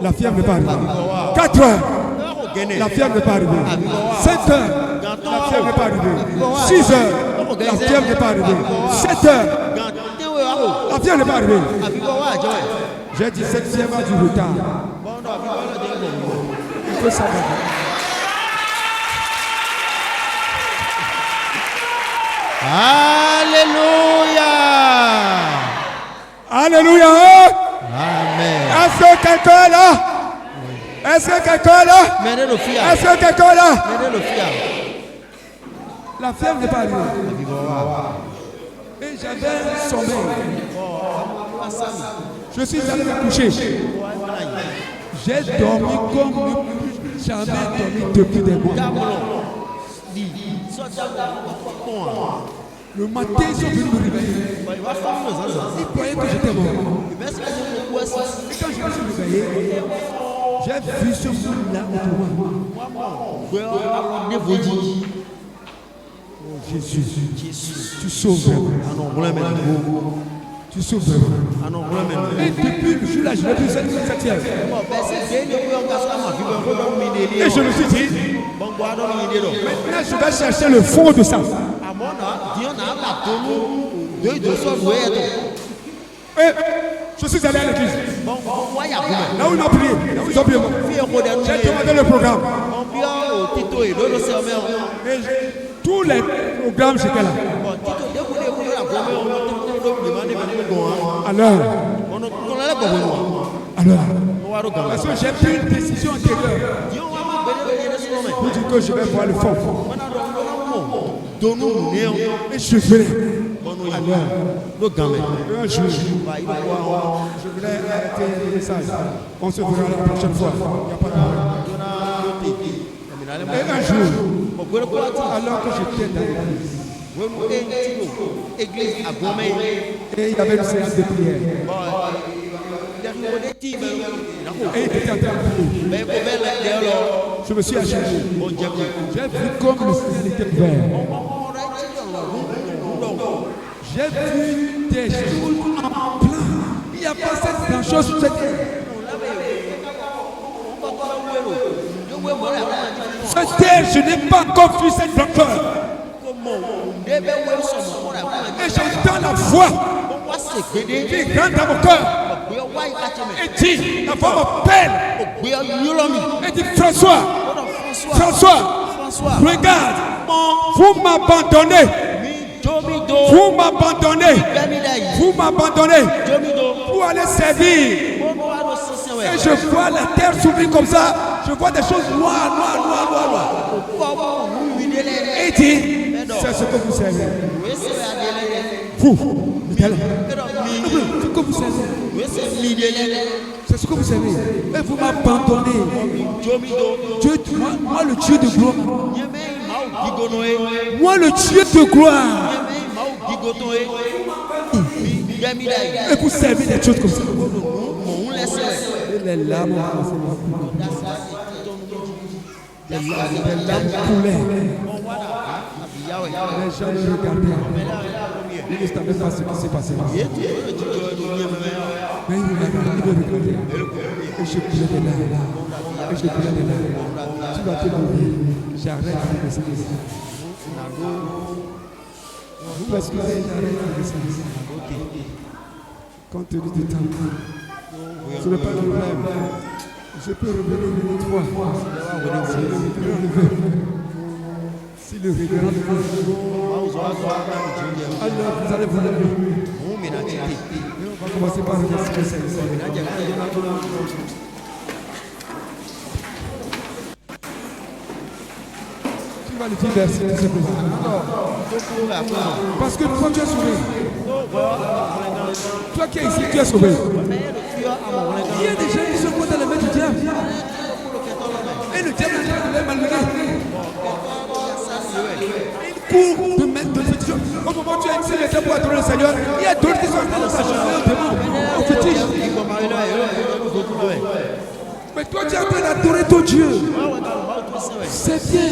La fièvre n'est pas arrivée. 4h. La fièvre n'est pas arrivée. 5h. La fièvre n'est pas arrivée. 6h. La fièvre n'est pas arrivée. 7h. La fièvre n'est pas arrivée. J'ai dit cette fièvre a du retard. Il faut savoir. Alléluia. Alléluia. Amen. Est-ce que quelqu'un est là? Est-ce que quelqu'un est là? Est-ce que quelqu'un est là? La fièvre n'est pas arrivée. Et j'avais sommeil. Je suis allé me coucher. J'ai dormi comme jamais dormi depuis des mois. Le matin, ils sont venus me réveiller. Bah, il va faire nos ans. Ils croyaient que j'étais mort. Mais est-ce que c'est pourquoi ça? Et quand je me suis réveillé, j'ai vu ce monde-là autour de moi. Jésus, tu sauves vraiment. Ah non, on l'aime. Tu sauves vraiment. Ah non, on l'aime. Et depuis le jour-là, je n'ai plus cette hier. Bon, ben c'est bien de pouvoir casser ma vie. Ben, on va me Et je me suis dit, bon, quoi, donc, il est là. maintenant je vais chercher le fond de ça. À mon âge, Dieu n'a pas tenu de son jouet. Et je suis allé à l'église. Bon, il y a Là où il m'a prié, ils ont prié. J'ai demandé le programme. Et tous les programmes, j'étais là. Alors, parce que j'ai pris une décision antérieure pour dire que je vais voir le fond. Et je venais. Alors, un jour, je voulais arrêter le message. On se verra la prochaine fois. Il n'y a pas de problème. Et un jour, alors que j'étais dans l'église, et il y avait une séance de prière. Et il était en train de prier. Je me suis acheté. J'ai vu comme le ciel était ouvert. J'ai vu des choses en plein. Il n'y a pas cette grand-chose sur cette terre. Cette terre, je n'ai pas encore vu cette blancheur. Et j'entends la voix qui rentre dans mon cœur. Et dit, la voix m'appelle. Et dit, François, regarde, vous m'abandonnez. Vous m'abandonnez pour aller servir. Et je vois la terre s'ouvrir comme ça. Je vois des choses noires. Et il dit, c'est ce que vous savez. Vous, ce que vous savez. C'est ce que vous savez. Et vous m'abandonnez. Moi, le Dieu de gloire. Moi, le Dieu de gloire. Et vous servez des choses comme ça. Et les larmes ont commencé à couler. Les larmes coulaient. Les gens me regardaient. Ils ne savaient pas ce qui s'est passé. Mais ils me regardaient. Et je coulais des larmes. Tu vas te mourir. J'arrête de me sentir. Vous m'excusez, j'arrête de me sentir. Compte tenu du temps. Ce n'est pas le problème. Je peux revenir une autre fois. Si le révérend alors vous allez vous lever. On va commencer par remercier le Seigneur. Tu vas lui dire merci de ce présent. Parce que toi tu es sauvé. Toi qui es ici, tu es sauvé. Il y a des gens qui se mettent dans les mains du diable. Et le diable est en train de les malmener. Il court de mettre de fétiche. Au moment où tu es ici, les pour adorer le Seigneur, il y a d'autres qui sont en train de s'acheter au démon, au fétiche. Mais toi, tu es en train d'adorer ton Dieu. C'est bien.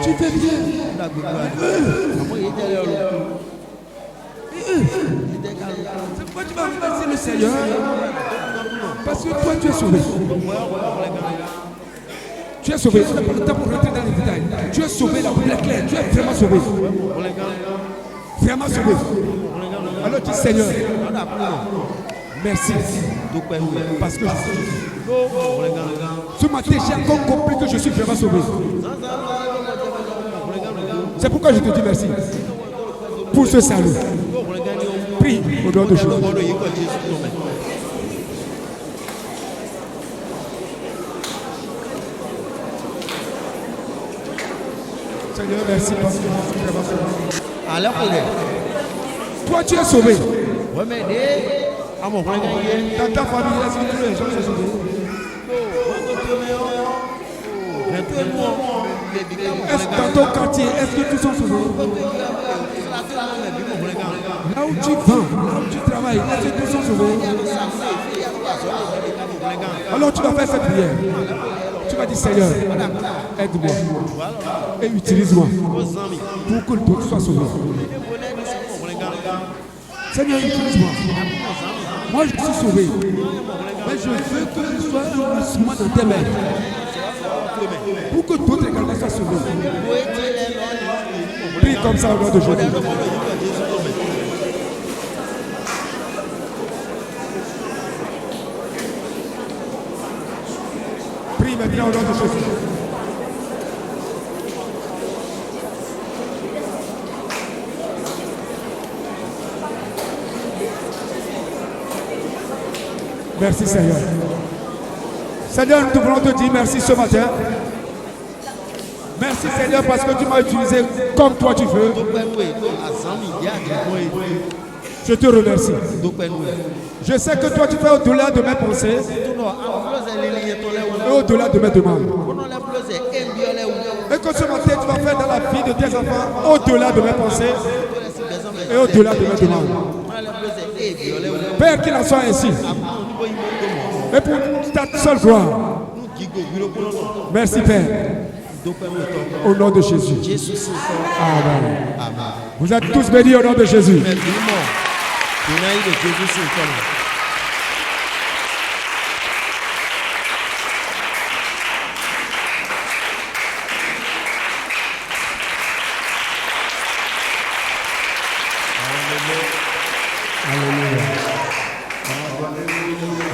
Tu fais bien. C'est pourquoi tu vas remercier le Seigneur. Parce que toi, tu es sauvé. Tu es sauvé. On n'a pas le temps pour rentrer dans les détails. Tu es sauvé, la Bible est claire. Tu es vraiment sauvé. Vraiment sauvé. Alors dis Seigneur, merci. Parce que ce matin, j'ai encore compris que je suis vraiment sauvé. C'est pourquoi je te dis merci. Pour ce salut. Prie au nom de Jésus. Seigneur, merci parce que je suis vraiment sauvé. Alors, toi, tu es sauvé. dans ta famille, est-ce que tous les gens sont sauvés? Est-ce que dans ton quartier, est-ce que tous sont sauvés? Là où tu vends, là où tu travailles, là tu tous sont sauvés. Alors tu vas faire cette prière. Tu vas dire Seigneur, aide-moi et utilise-moi pour que d'autres soient sauvés. Seigneur, utilise-moi. Moi je suis sauvé. Mais je veux que ce soit un instrument dans tes mains. Pour que d'autres également soient sauvés. Prie comme ça au nom de Jésus. Prie maintenant au nom de Jésus. Merci Seigneur. Seigneur, nous voulons te dire merci ce matin. Merci Seigneur parce que tu m'as utilisé comme toi tu veux. Je te remercie. Je sais que toi tu fais au-delà de mes pensées et au-delà de mes demandes. Et que ce matin tu vas faire dans la vie de tes enfants au-delà de mes pensées et au-delà de mes demandes. Père, qu'il en soit ainsi. Et pour ta seule gloire. Merci Père. Au nom de Jésus. Amen. Vous êtes tous bénis au nom de Jésus.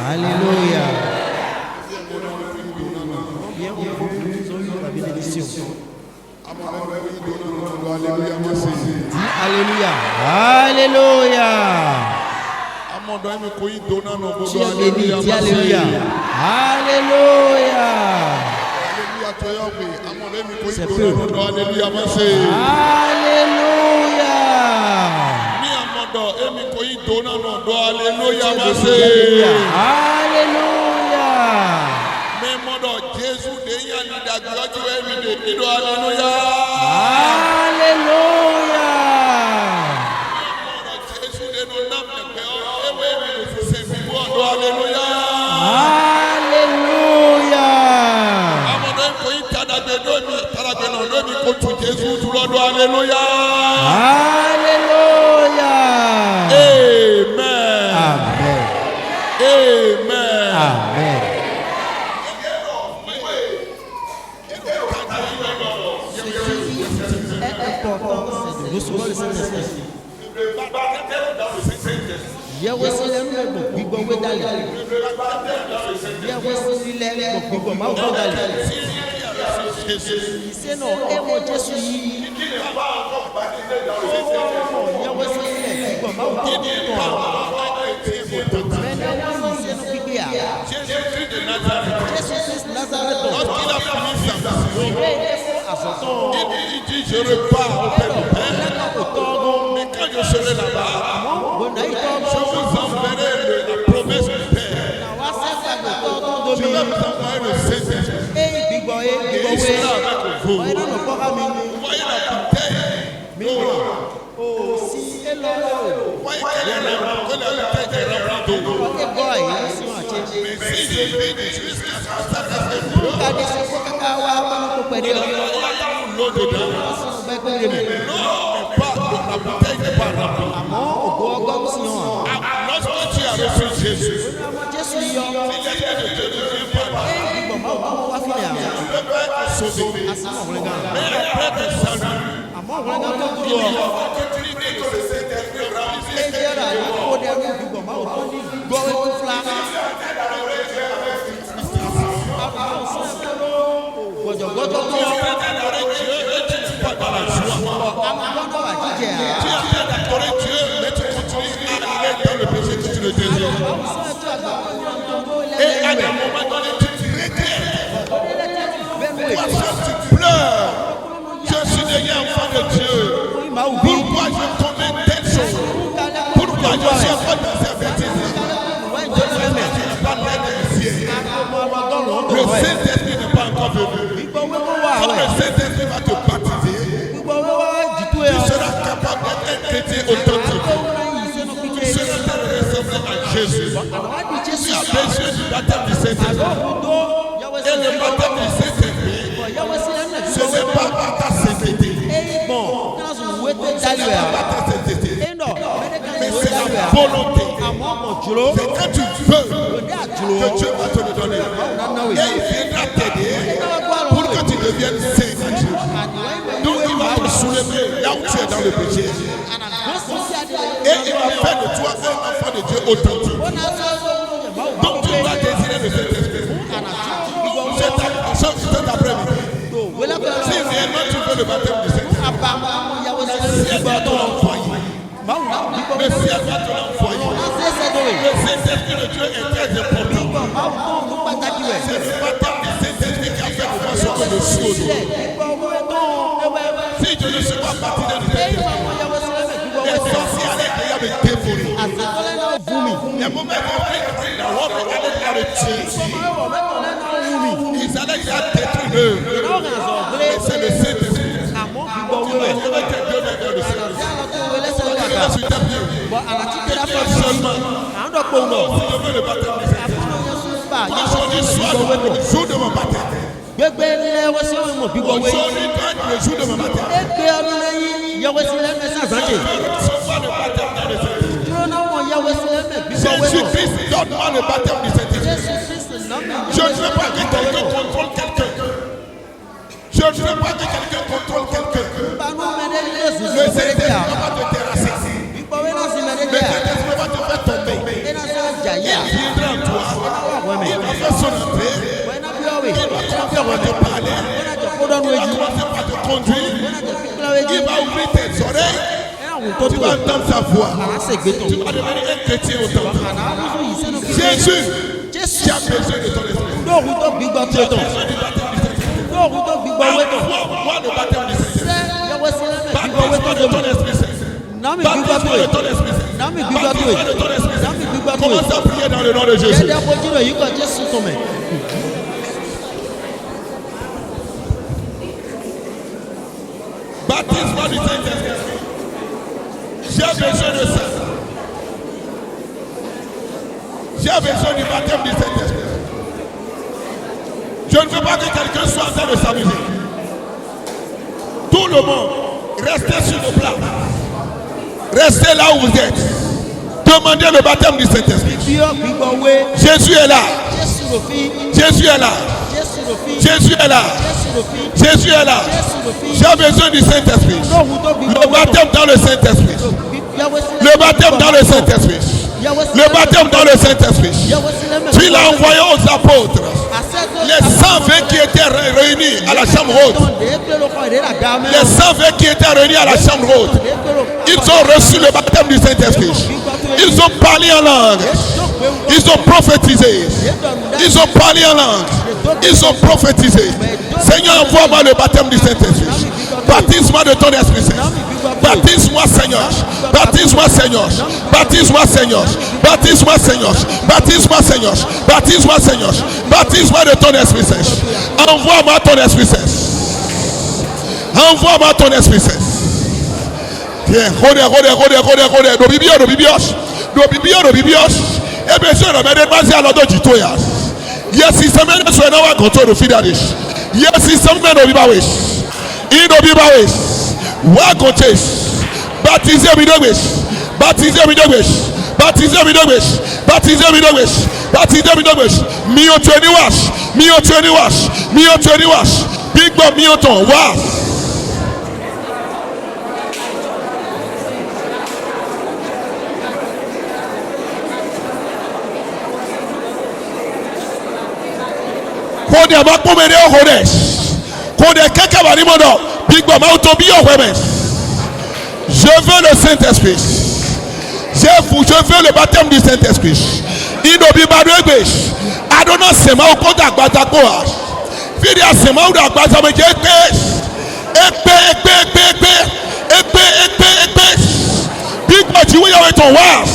Alléluia. Alléluia. Alléluia. Tu es béni. Dis Alléluia. Alléluia. C'est peu. Alléluia. Alléluia. Amen. Amen. Amen. Amen. Recevoir le Saint-Esprit. Je repars au Père du Père, mais quand je serai là-bas, je vous enverrai la promesse du Père. Je vais vous envoyer le Saint-Esprit. Il sera avec vous. Vous voyez la bouteille d'eau. Vous voyez que la bouteille est remplie d'eau. Mais si je vais jusqu'à ce que ça reste l'eau dedans. La bouteille n'est pas remplie. Lorsque tu as reçu Jésus, si l'Esprit de Dieu ne vient pas là, tu ne peux pas être sauvé. Mais après le salut, il faut que tu dis que le Saint-Esprit remplisse tes et à un moment donné, tu te regrettes. Pourquoi tu pleures? Je suis devenu enfant de Dieu. Pourquoi je commets telle chose? Pourquoi je suis encore dans cette bêtise? Le Saint-Esprit n'est pas encore venu. Quand le Saint-Esprit va te baptiser, tu seras capable d'être ta sainteté. Bon, quand vous wete d'ailleurs. Et non, Mais c'est la volonté. C'est que tu veux que Dieu va te le donner. Et il viendra t'aider pour que tu deviennes saint. Donc il va te soulever là où tu es dans le péché. Et il va faire de toi un enfant de Dieu authentique. Donc tu vas désirer le Saint-Esprit. Cet après-midi. Si réellement tu veux le baptême du Saint-Esprit, si elle va te l'envoyer. Mais si elle va te l'envoyer, le Saint-Esprit de Dieu est très important. C'est le baptême du Saint-Esprit qui a fait pour moi ce que je suis aujourd'hui. Si je ne suis pas baptisé du Saint-Esprit, les sorciers allaient déjà me dévorer. Les mauvais esprits, la robe allait déjà me tuer. Ils allaient déjà détruire eux. Mais c'est le Saint-Esprit. Aujourd'hui soir, le jour de mon baptême. Aujourd'hui doit être le jour de mon baptême. Jésus-Christ, donne-moi le baptême du Saint-Esprit. Je ne veux pas que quelqu'un contrôle quelqu'un. Je ne veux pas que quelqu'un contrôle quelqu'un. Le Saint-Esprit va te terrasser. Le Saint-Esprit va te faire tomber. Il viendra en toi. Il va faire son entrée. Il va commencer par te parler. Il va commencer par te conduire. Il va ouvrir tes oreilles. Tu vas entendre sa voix. Tu vas devenir un chrétien authentique. Jésus, tu as besoin de ton esprit. Tu as besoin du baptême du Saint-Esprit. Envoie le baptême du Saint-Esprit. Baptise-moi de ton esprit Saint. Baptise-moi de ton esprit Saint. Baptise-moi de ton esprit Saint. Commence à prier dans le nom de Jésus. Baptise-moi du Saint-Esprit. J'ai besoin de ça. J'ai besoin du baptême du Saint-Esprit. Je ne veux pas que quelqu'un soit en train de s'amuser. Tout le monde, restez sur le plat. Restez là où vous êtes. Demandez le baptême du Saint-Esprit. Jésus est là. Jésus est là. Jésus est là. Jésus est là. J'ai besoin du Saint-Esprit. Le baptême dans le Saint-Esprit. Le baptême dans le Saint-Esprit. Le baptême dans le Saint-Esprit. Tu l'as envoyé aux apôtres. Les 120 qui étaient réunis à la chambre haute. Les 120 qui étaient réunis à la chambre haute. Ils ont reçu le baptême du Saint-Esprit. Ils ont parlé en langue. Ils ont prophétisé. Ils ont parlé en langue. Ils ont prophétisé. Seigneur, envoie-moi le baptême du Saint-Esprit. Baptise-moi de ton Esprit Saint. Baptise-moi, Seigneur. Baptise-moi, Seigneur. Baptise-moi, Seigneur. Baptise-moi, Seigneur. Baptise-moi, Seigneur. Baptise-moi, Seigneur. Baptise-moi de ton Esprit Saint. Envoie-moi ton Esprit Saint. Envoie-moi ton Esprit Saint. Tiens, rodez. Et bien sûr, mais de base à l'autre du toya. Yes, si semaine soit na wa control of fidadish. Yes, si semaine no bibawe. In no bibawe. Wa coaches. Baptisé mi dogbesh. Baptisé mi dogbesh. Baptisé mi dogbesh. Baptisé mi dogbesh. Baptisé mi dogbesh. Mi o 20 wash. Mi o 20 wash. Mi o 20 wash. Big Bob mi o ton wash. Kode abakomere ohodes. Kode keke barimodo. Big Bob autobi owemes. Je veux le Saint-Esprit. Je veux le baptême du Saint-Esprit. Inobi badwegbesh. Adona sema okoda agbata koa. Fidia sema oda agbata meje egbesh. Egbe. Big Bob jiwe yawe ton was.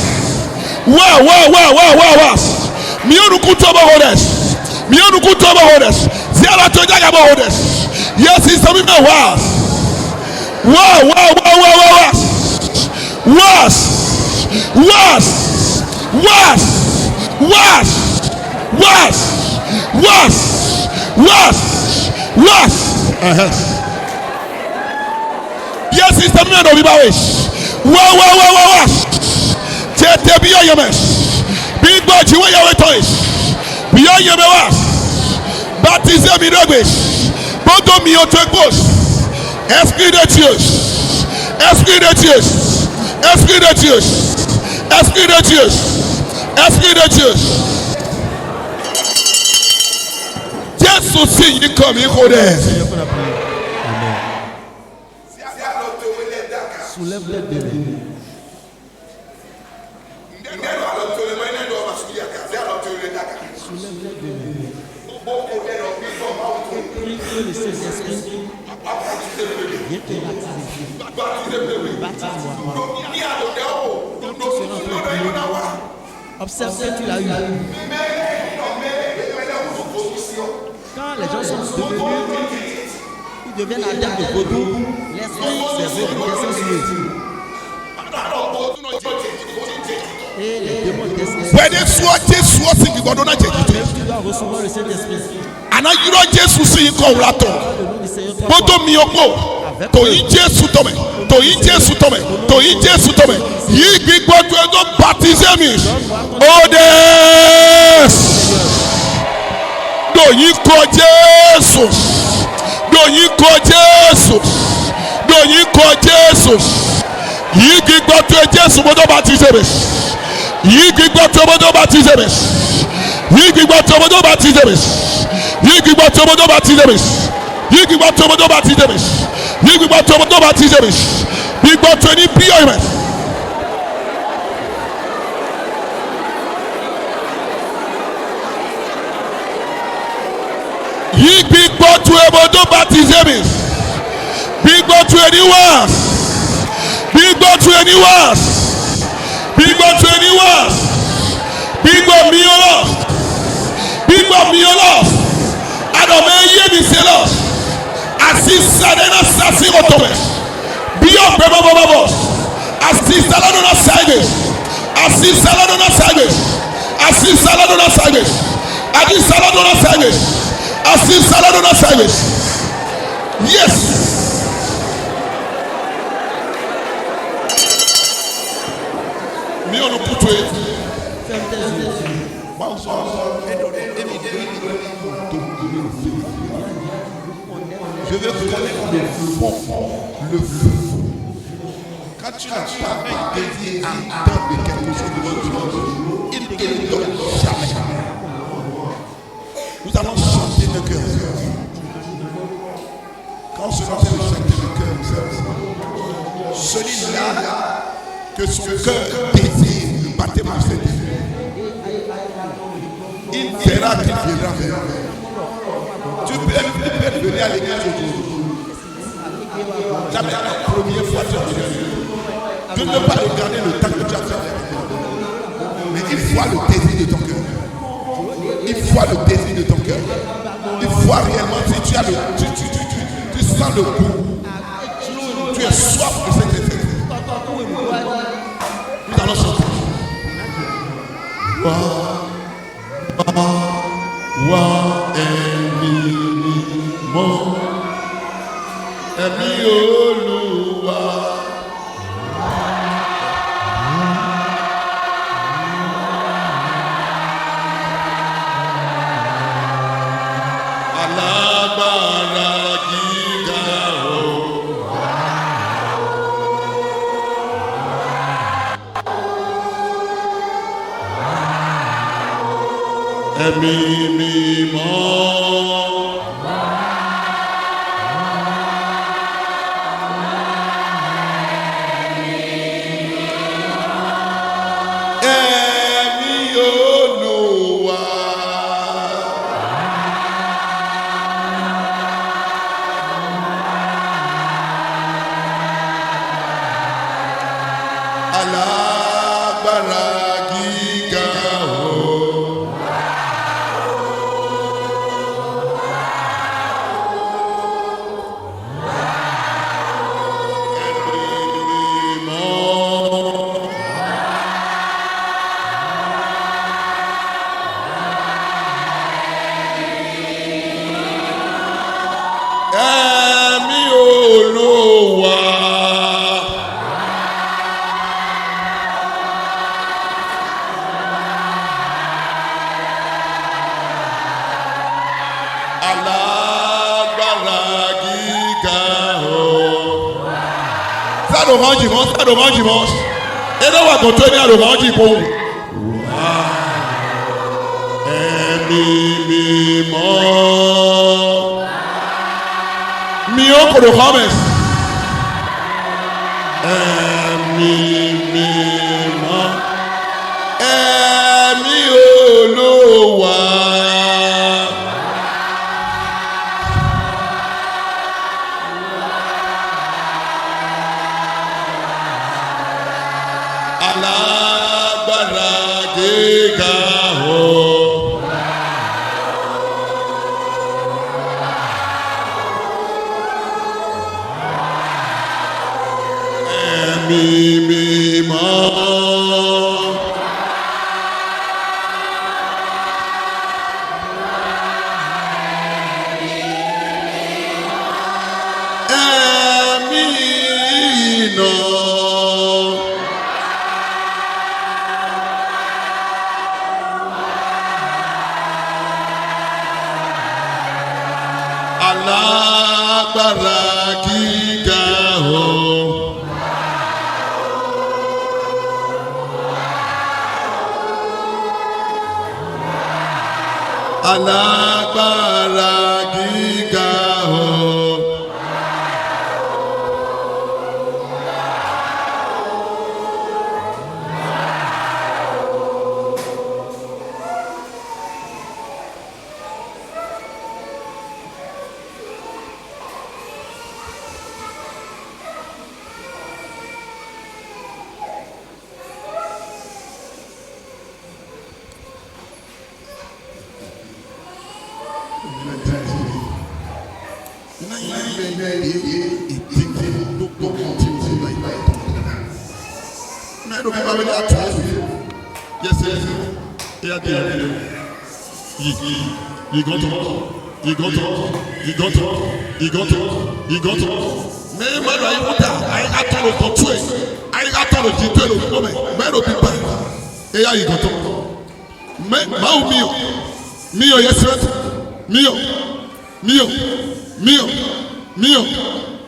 Wa. Mi onuku tobo hodes. Mionuku toba hodes. Ziala tojaga bo hodes. Yes, it's something that was. Was. Yes, system me no be bawish. Wow. Tete biyo yemes. Big boy jiwe yawe toish. Biyo yemewas. Baptisé mi regbesh. Bodo mi otwekos. Esprit de Dieu. Esprit de Dieu. Esprit de Dieu. Esprit de Dieu. Esprit de Dieu. Jésus signe comme il connaît. Soulève les bébés. Prie que le Saint-Esprit vienne te baptiser. Baptise-moi. Quand tu seras en train de prier, observe ce que tu as eu. Quand les gens sont devenus, ils deviennent adeptes de vaudou, l'esprit des autres descend sur eux. Et les démons descendent. When they swore Jésus aussi qui God donne Jésus. Tu dois recevoir le Saint-Esprit. Ana yiro Jésus si ko wrato. Le Seigneur toi. Bodo mi opo. To yi Jésus tome. To yi Jésus tome. To yi Jésus tome. Yi gbigbo to edo baptiser mi. Odes. Do yi ko Jesus. Do yi ko Jesus. Do yi ko Jesus. Yi gbigbo to Jésus bodo baptiser mi. Yi gbigbo to bodo baptiser mi. Yi gbigbo to bodo baptiser mi. Yi gbigbo to bodo baptiser mi. Yi gbigbo to bodo baptiser mi. Yi gbigbo to bodo baptiser mi. Gbigbo to ni biyo mi. Yi gbigbo to bodo baptiser mi. Gbigbo to anyone. Gbigbo to anyone. Gbigbo to anyone. Gbigbo mi olo. Gbigbo mi olo. Adome ye mi selo. Asisa de na sasi otome. Biyo bebo. Asisa la no na saibe. Asisa la no na saibe. Asisa la no na saibe. Asisa la no na saibe. Asisa la no na saibe. Yes. Mi ono putwe. Ferme tes yeux. Je veux connaître le fond, le feu. Quand tu n'as pas un désir ardent de quelque chose de Dieu, il ne te le donne jamais. Nous allons chanter le cœur. Quand on se lance à chanter le cœur, celui-là que son cœur désire, le baptême de cet esprit, il verra qu'il viendra vers lui. Tu peux venir à l'église aujourd'hui. Jamais la première fois tu as venu. Tu ne peux pas regarder le temps que tu as fait. Mais il voit le désir de ton cœur. Il voit le désir de ton cœur. Il voit réellement si tu as le. Tu sens le goût. Tu es soif de cet esprit. Nous allons chanter. Ẹ̀mí Olúwa. Alágbára gíga o. Ẹ̀mí mímọ́. Ẹ̀mí Olúwa. adorant dimanche. Et là, on va continuer à adorant dimanche. Mio Korohames.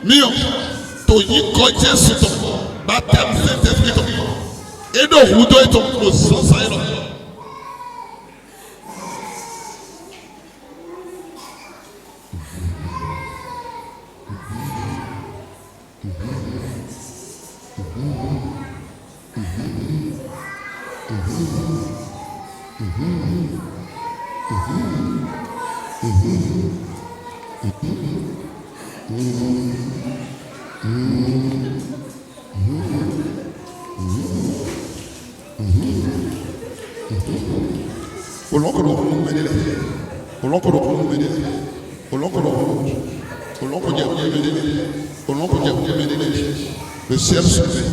Mio, to yi kọjá sùtọ̀, bàtà sèǹtẹ̀ sùtọ̀, edo hudo eto kò sọ̀sọ̀ yẹn lọ. Le ciel s'ouvre.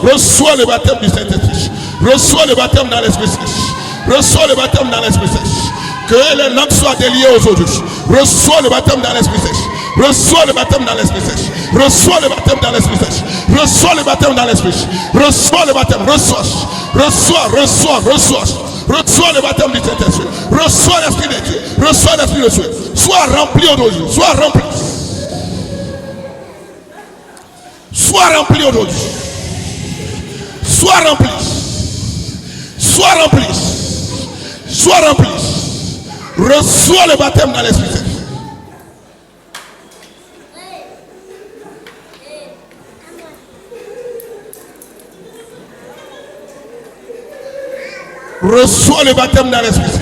Reçois le baptême du Saint-Esprit. Reçois le baptême dans l'Esprit. Reçois le baptême dans l'Esprit. Que les langues soient déliées aujourd'hui. Reçois le baptême dans l'Esprit. Reçois le baptême dans l'Esprit. Reçois le baptême dans l'Esprit. Reçois le baptême dans l'Esprit. Reçois le baptême. Reçois le baptême du Saint-Esprit. Reçois l'Esprit de Dieu. Reçois l'Esprit de Dieu. Sois rempli aujourd'hui. Sois rempli. Sois rempli aujourd'hui. Sois rempli. Sois rempli. Sois rempli. Reçois le baptême dans l'Esprit Saint. Reçois le baptême dans l'Esprit Saint.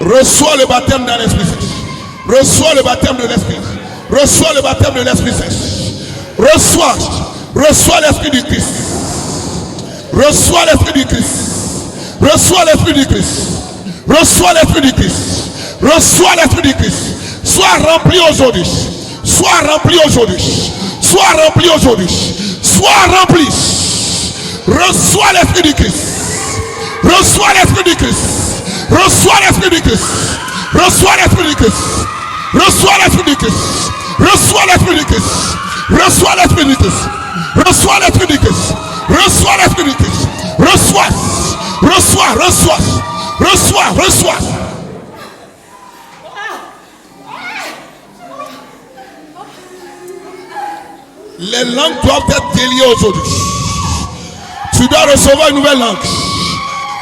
Reçois le baptême dans l'Esprit Saint. Reçois le baptême de l'Esprit. Reçois le baptême de l'Esprit Saint. Reçois l'Esprit du Christ. Reçois l'Esprit du Christ. Reçois l'Esprit du Christ. Reçois l'Esprit du Christ. Reçois l'Esprit du Christ. Sois rempli aujourd'hui. Sois rempli aujourd'hui. Sois rempli aujourd'hui. Sois rempli. Reçois l'Esprit du Christ. Reçois l'Esprit du Christ. Reçois l'Esprit du Christ. Reçois l'Esprit du Christ. Reçois l'Esprit du Christ. Reçois l'Esprit du Christ. Reçois l'Esprit du Christ. Reçois l'Esprit du Christ. Reçois l'Esprit du Christ. Reçois. Reçois. Reçois. Reçois. Reçois. Les langues doivent être déliées aujourd'hui. Tu dois recevoir une nouvelle langue.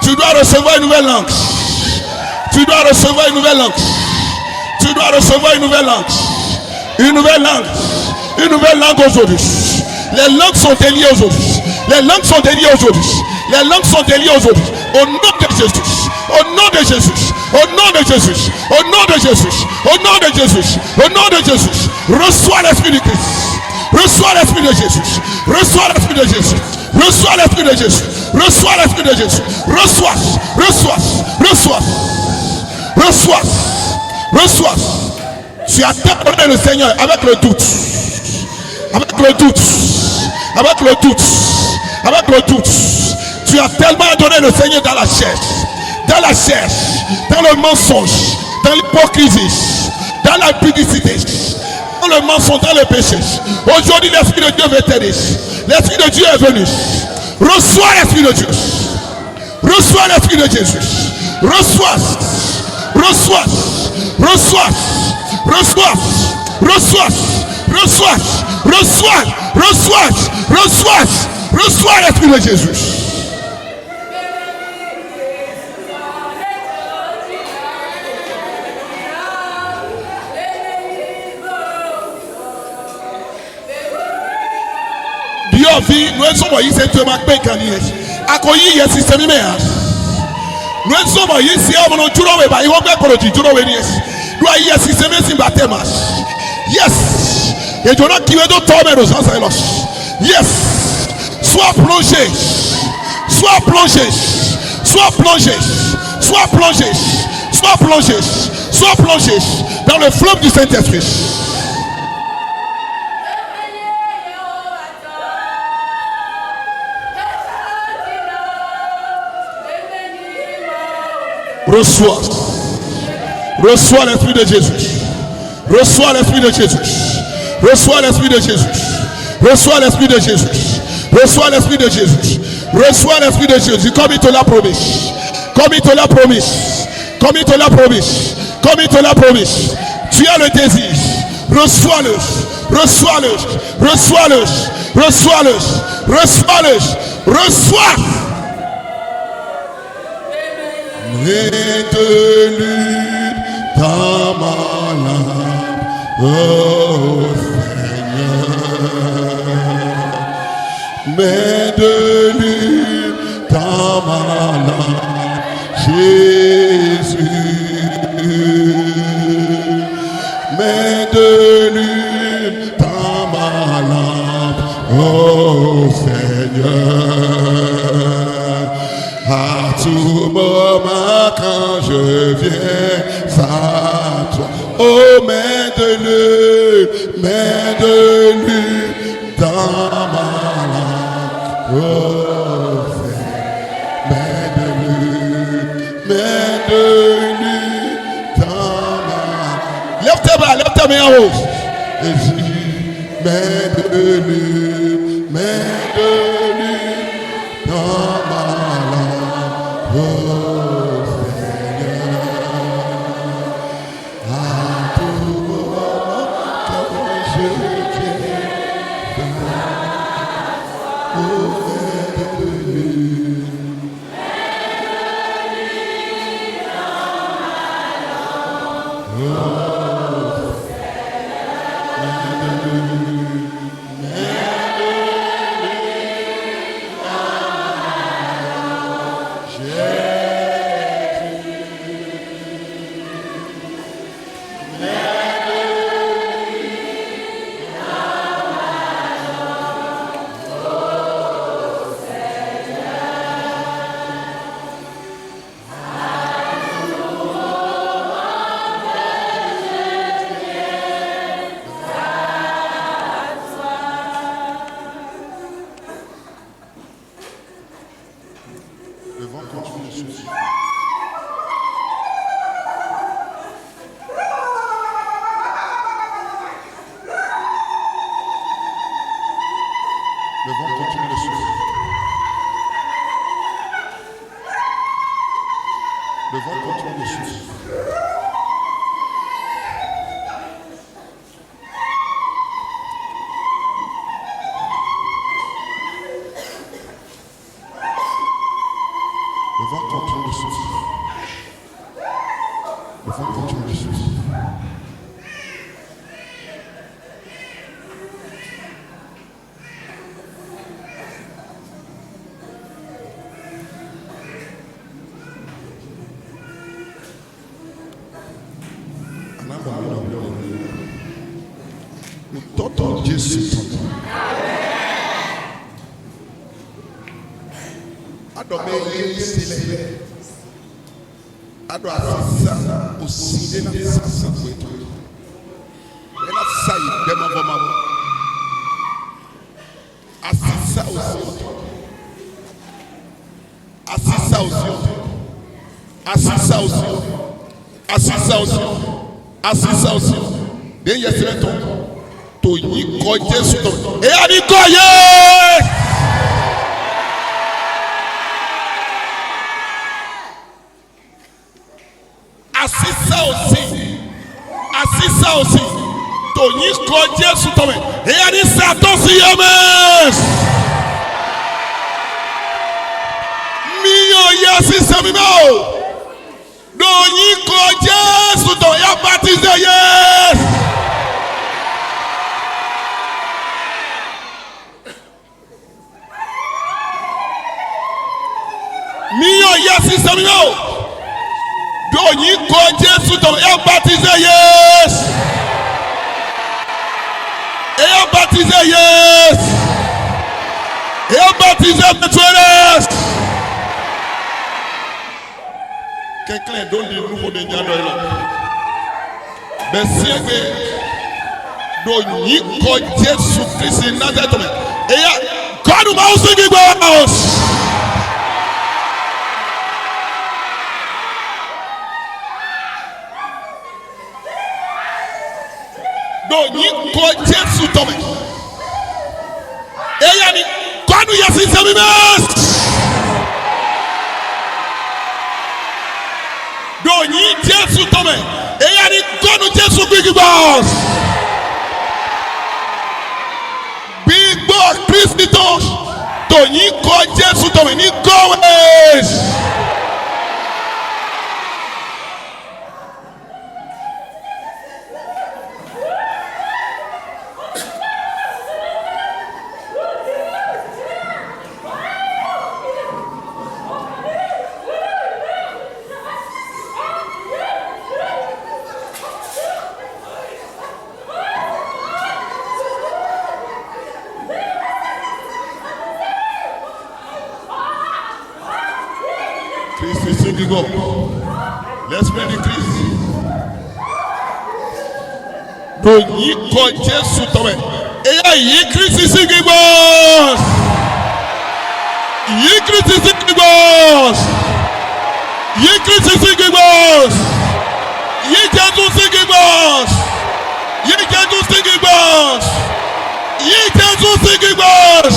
Tu dois recevoir une nouvelle langue. Tu dois recevoir une nouvelle langue. Tu dois recevoir une nouvelle langue. Une nouvelle langue. Une nouvelle langue aujourd'hui. Les langues sont déliées aujourd'hui. Les langues sont déliées aujourd'hui. Les langues sont déliées aujourd'hui. Au nom de Jésus. Au nom de Jésus. Au nom de Jésus. Au nom de Jésus. Au nom de Jésus. Au nom de Jésus. Reçois l'Esprit du Christ. Reçois l'Esprit de Jésus. Reçois l'Esprit de Jésus. Reçois l'Esprit de Jésus. Reçois l'Esprit de Jésus. Reçois. Reçois. Reçois. Reçois. Reçois. Tu as donné le Seigneur avec le doute. Avec le doute. Avec le doute. Avec le doute. Tu as tellement donné le Seigneur dans la chair. Dans la chair. Dans le mensonge. Dans l'hypocrisie. Dans la publicité. Dans le mensonge. Dans le péché. Aujourd'hui l'Esprit de Dieu veut t'aider. L'Esprit de Dieu est venu. Reçois l'Esprit de Dieu. Reçois l'Esprit de Jésus. Reçois. Reçois. Reçois. Reçois. Reçois. Reçois. Reçois. Reçois. Reçois. Reçois l'Esprit de Jésus. Dieu vit, nous sommes ici, c'est ma paix qui est accueilli, il y a un système humain. Nous sommes ici, on a toujours eu un produit, toujours eu nous avons un système qui yes, et tu as qui veut tomber dans le yes, sois plongé, sois plongé, sois plongé, sois plongé, sois plongé, sois plongé dans le fleuve du Saint-Esprit. Reçois. Reçois l'Esprit de Jésus. Reçois l'Esprit de Jésus. Reçois l'Esprit de Jésus. Reçois l'Esprit de Jésus. Reçois l'Esprit de Jésus. Reçois l'Esprit de Jésus comme il te l'a promis. Comme il te l'a promis. Comme il te l'a promis. Comme il te l'a promis. Tu as le désir. Reçois-le. Reçois-le. Reçois-le. Reçois-le. Reçois-le. Reçois. Et de lutte dans ma lampe, oh Seigneur. Mais de lutte dans ma lampe, Jésus. Mais de lutte dans ma lampe, oh Seigneur. À tout moment quand je viens à toi, oh mets de lutte dans ma lampe, oh mets de lutte dans ma lampe. Lève tes bras en haut. Mets de lutte dans ma lampe, oh Seigneur. À tout moment quand je viens, oh mets de lutte. Le vent continue de souffler. Le vent continue de souffler. Le vent continue de souffler. Le vent continue de souffler. Le vent continue de souffler. Nous t'entendons Dieu ce temps. Adoré c'est adoré ça aussi na ça kwetu ela sai demo voma assisa aussi assisa aussi assisa aussi assisa aussi assisa aussi bien yesterday to yi ko Jesu to e ani ko ye assisa aussi Tony ko Jesu tome e ani sato si yemes miyo yasisa mi mo Tony ko Jesu to ya baptize yes miyo yasisa mi mo Tony ko Jesu to ya baptize yes et baptisé yes et baptisé Pétrus. Quelqu'un donne du nouveau de Niadoïla. Mais c'est que Doni ko Jésus Christ Nazareth. Et God m'a aussi dit Doni ko Jésus tome. Et yani kwanu yasi semimes. Doni Jésus tome. Et yani kwanu Jésus big boss. Big boss Christo. Doni ko Jésus tome ni goes. Go. Let's pray the Christ. Do yi ko Jesu tome. Eya yi Christ sing boss. Yi Christ sing boss. Yi Christ sing boss. Yi Jesu sing boss. Yi Jesu sing boss. Yi Jesu sing boss.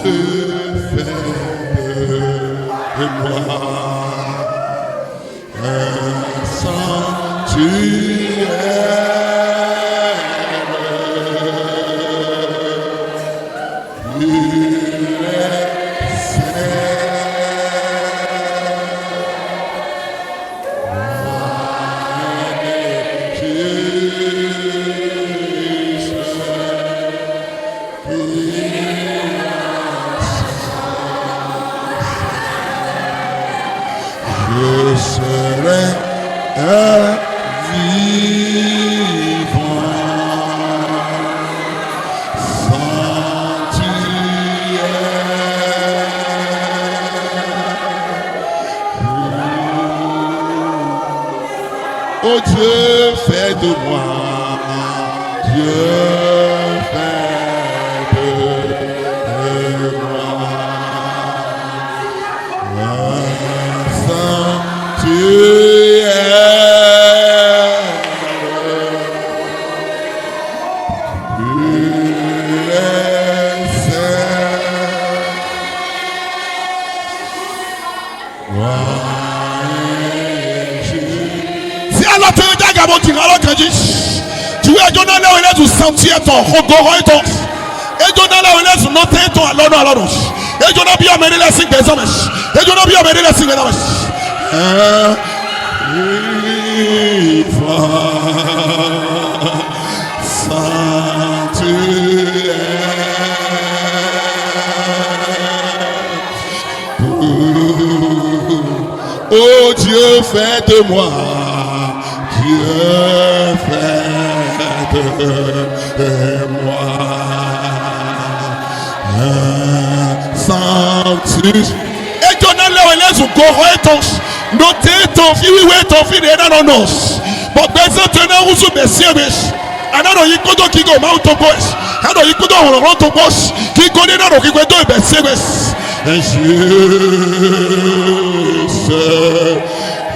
Fais de moi un sanctuaire Oh Dieu, fais de moi, Dieu, fais de moi un sanctuaire, tu es donné là où il est du sentier ton rogoro et ton et donné là où il est du noté ton alors et donné bien mener la signe des hommes et donné bien mener la signe des hommes oh Dieu, fais de moi, Dieu, fais de moi un sanctuaire. Et donné là où il est du goro et ton noté ton fille et ton fille et non non bon besoin tenir ou sous messieurs anano yikodo kigo mauto boss ano yikodo ronto boss qui connaît non qui connaît messieurs Jésus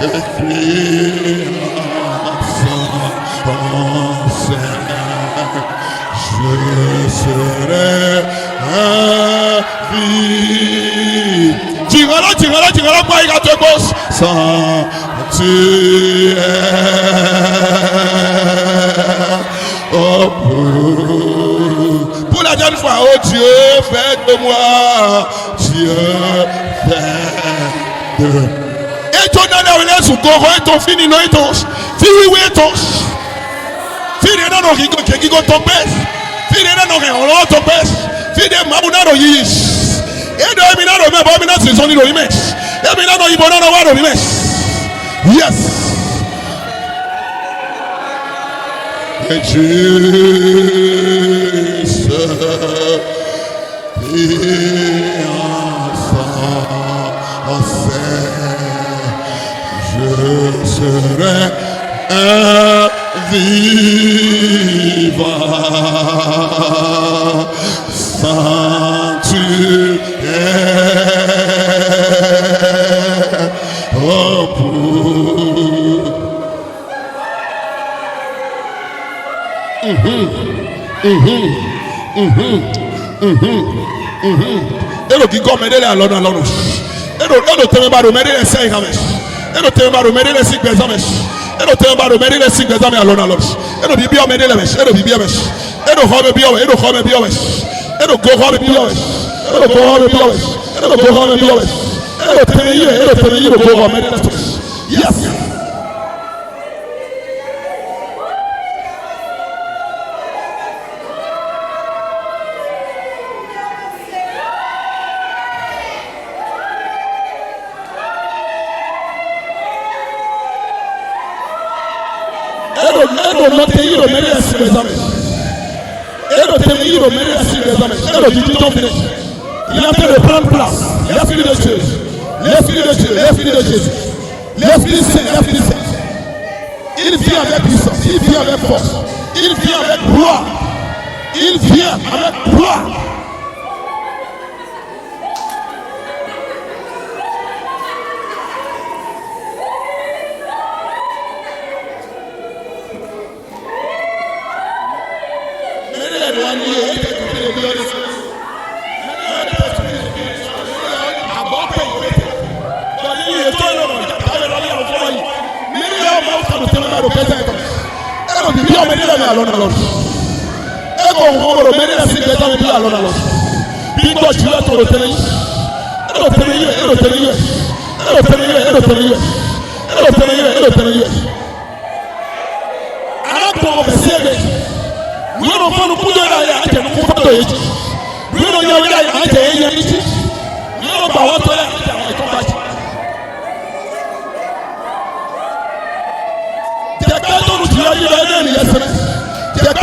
écrit je serai tirala quoi il a te boss pour la dernière fois, oh Dieu, fais de moi, Dieu, fais de moi. Et ton allée sous goro et ton fini no et ton fini et ton fini non rigo qui go ton best fini non on ton best fini mabuna no yis et do mi na no me bo mi na se so ni no imes e mi na no ibo na no wa no imes yes Jesus je serai un vivant sanctuaire elo ki go medele alona alona elo teme ba do medele sai hames elo teme ba do medele sik bezames elo teme ba do medele sik bezame alona alona elo bibi o medele mes elo bibi mes elo hobe biyo elo hobe biyo mes elo go hobe biyo mes elo go hobe biyo mes elo go hobe biyo mes elo teme yi go hobe medele yes no te iro mere si examen. Ero te iro mere si examen. Ero du tout finish. Il est en train de prendre place. L'esprit de Dieu. L'esprit de Dieu. L'esprit de Jésus. L'esprit saint. L'esprit saint. Il vient avec puissance. Il vient avec force. Il vient avec gloire. Il vient avec gloire.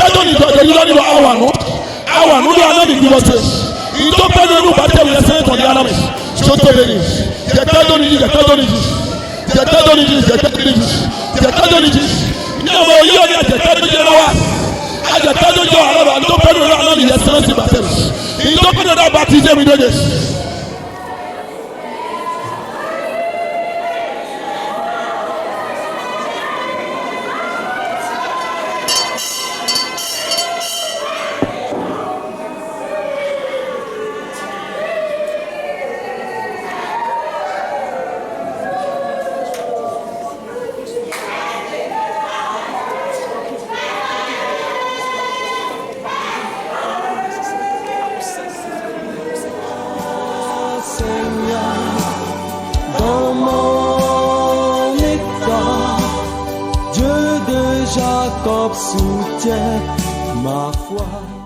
jẹ̀kẹ́jọ́ ní ìjọ nílò àwọn ànúdó anábì bí wọ́n ṣe ìjọ pẹ̀lú inú bàtẹ́ wíyẹn sẹ́yìn tọ̀dí anábì ṣó tó lé ní jẹ̀kẹ́jọ́ ní jẹ̀kẹ́jọ́ ní jẹ̀kẹ́jọ́ ní jẹ̀kẹ́jọ́ ní ní ọmọ yìí ó ní àjẹ̀kẹ́jọ́ jẹ́ lọ́wọ́ àjẹ̀kẹ́jọ́ jọ àrọ́bà ìjọ pẹ̀lú inú anábì yẹn sẹ́yìn sí bàtẹ́ ìjọ pẹ̀lú inú bàtẹ́ jẹ́ mi dóde. Jacob soutient ma foi.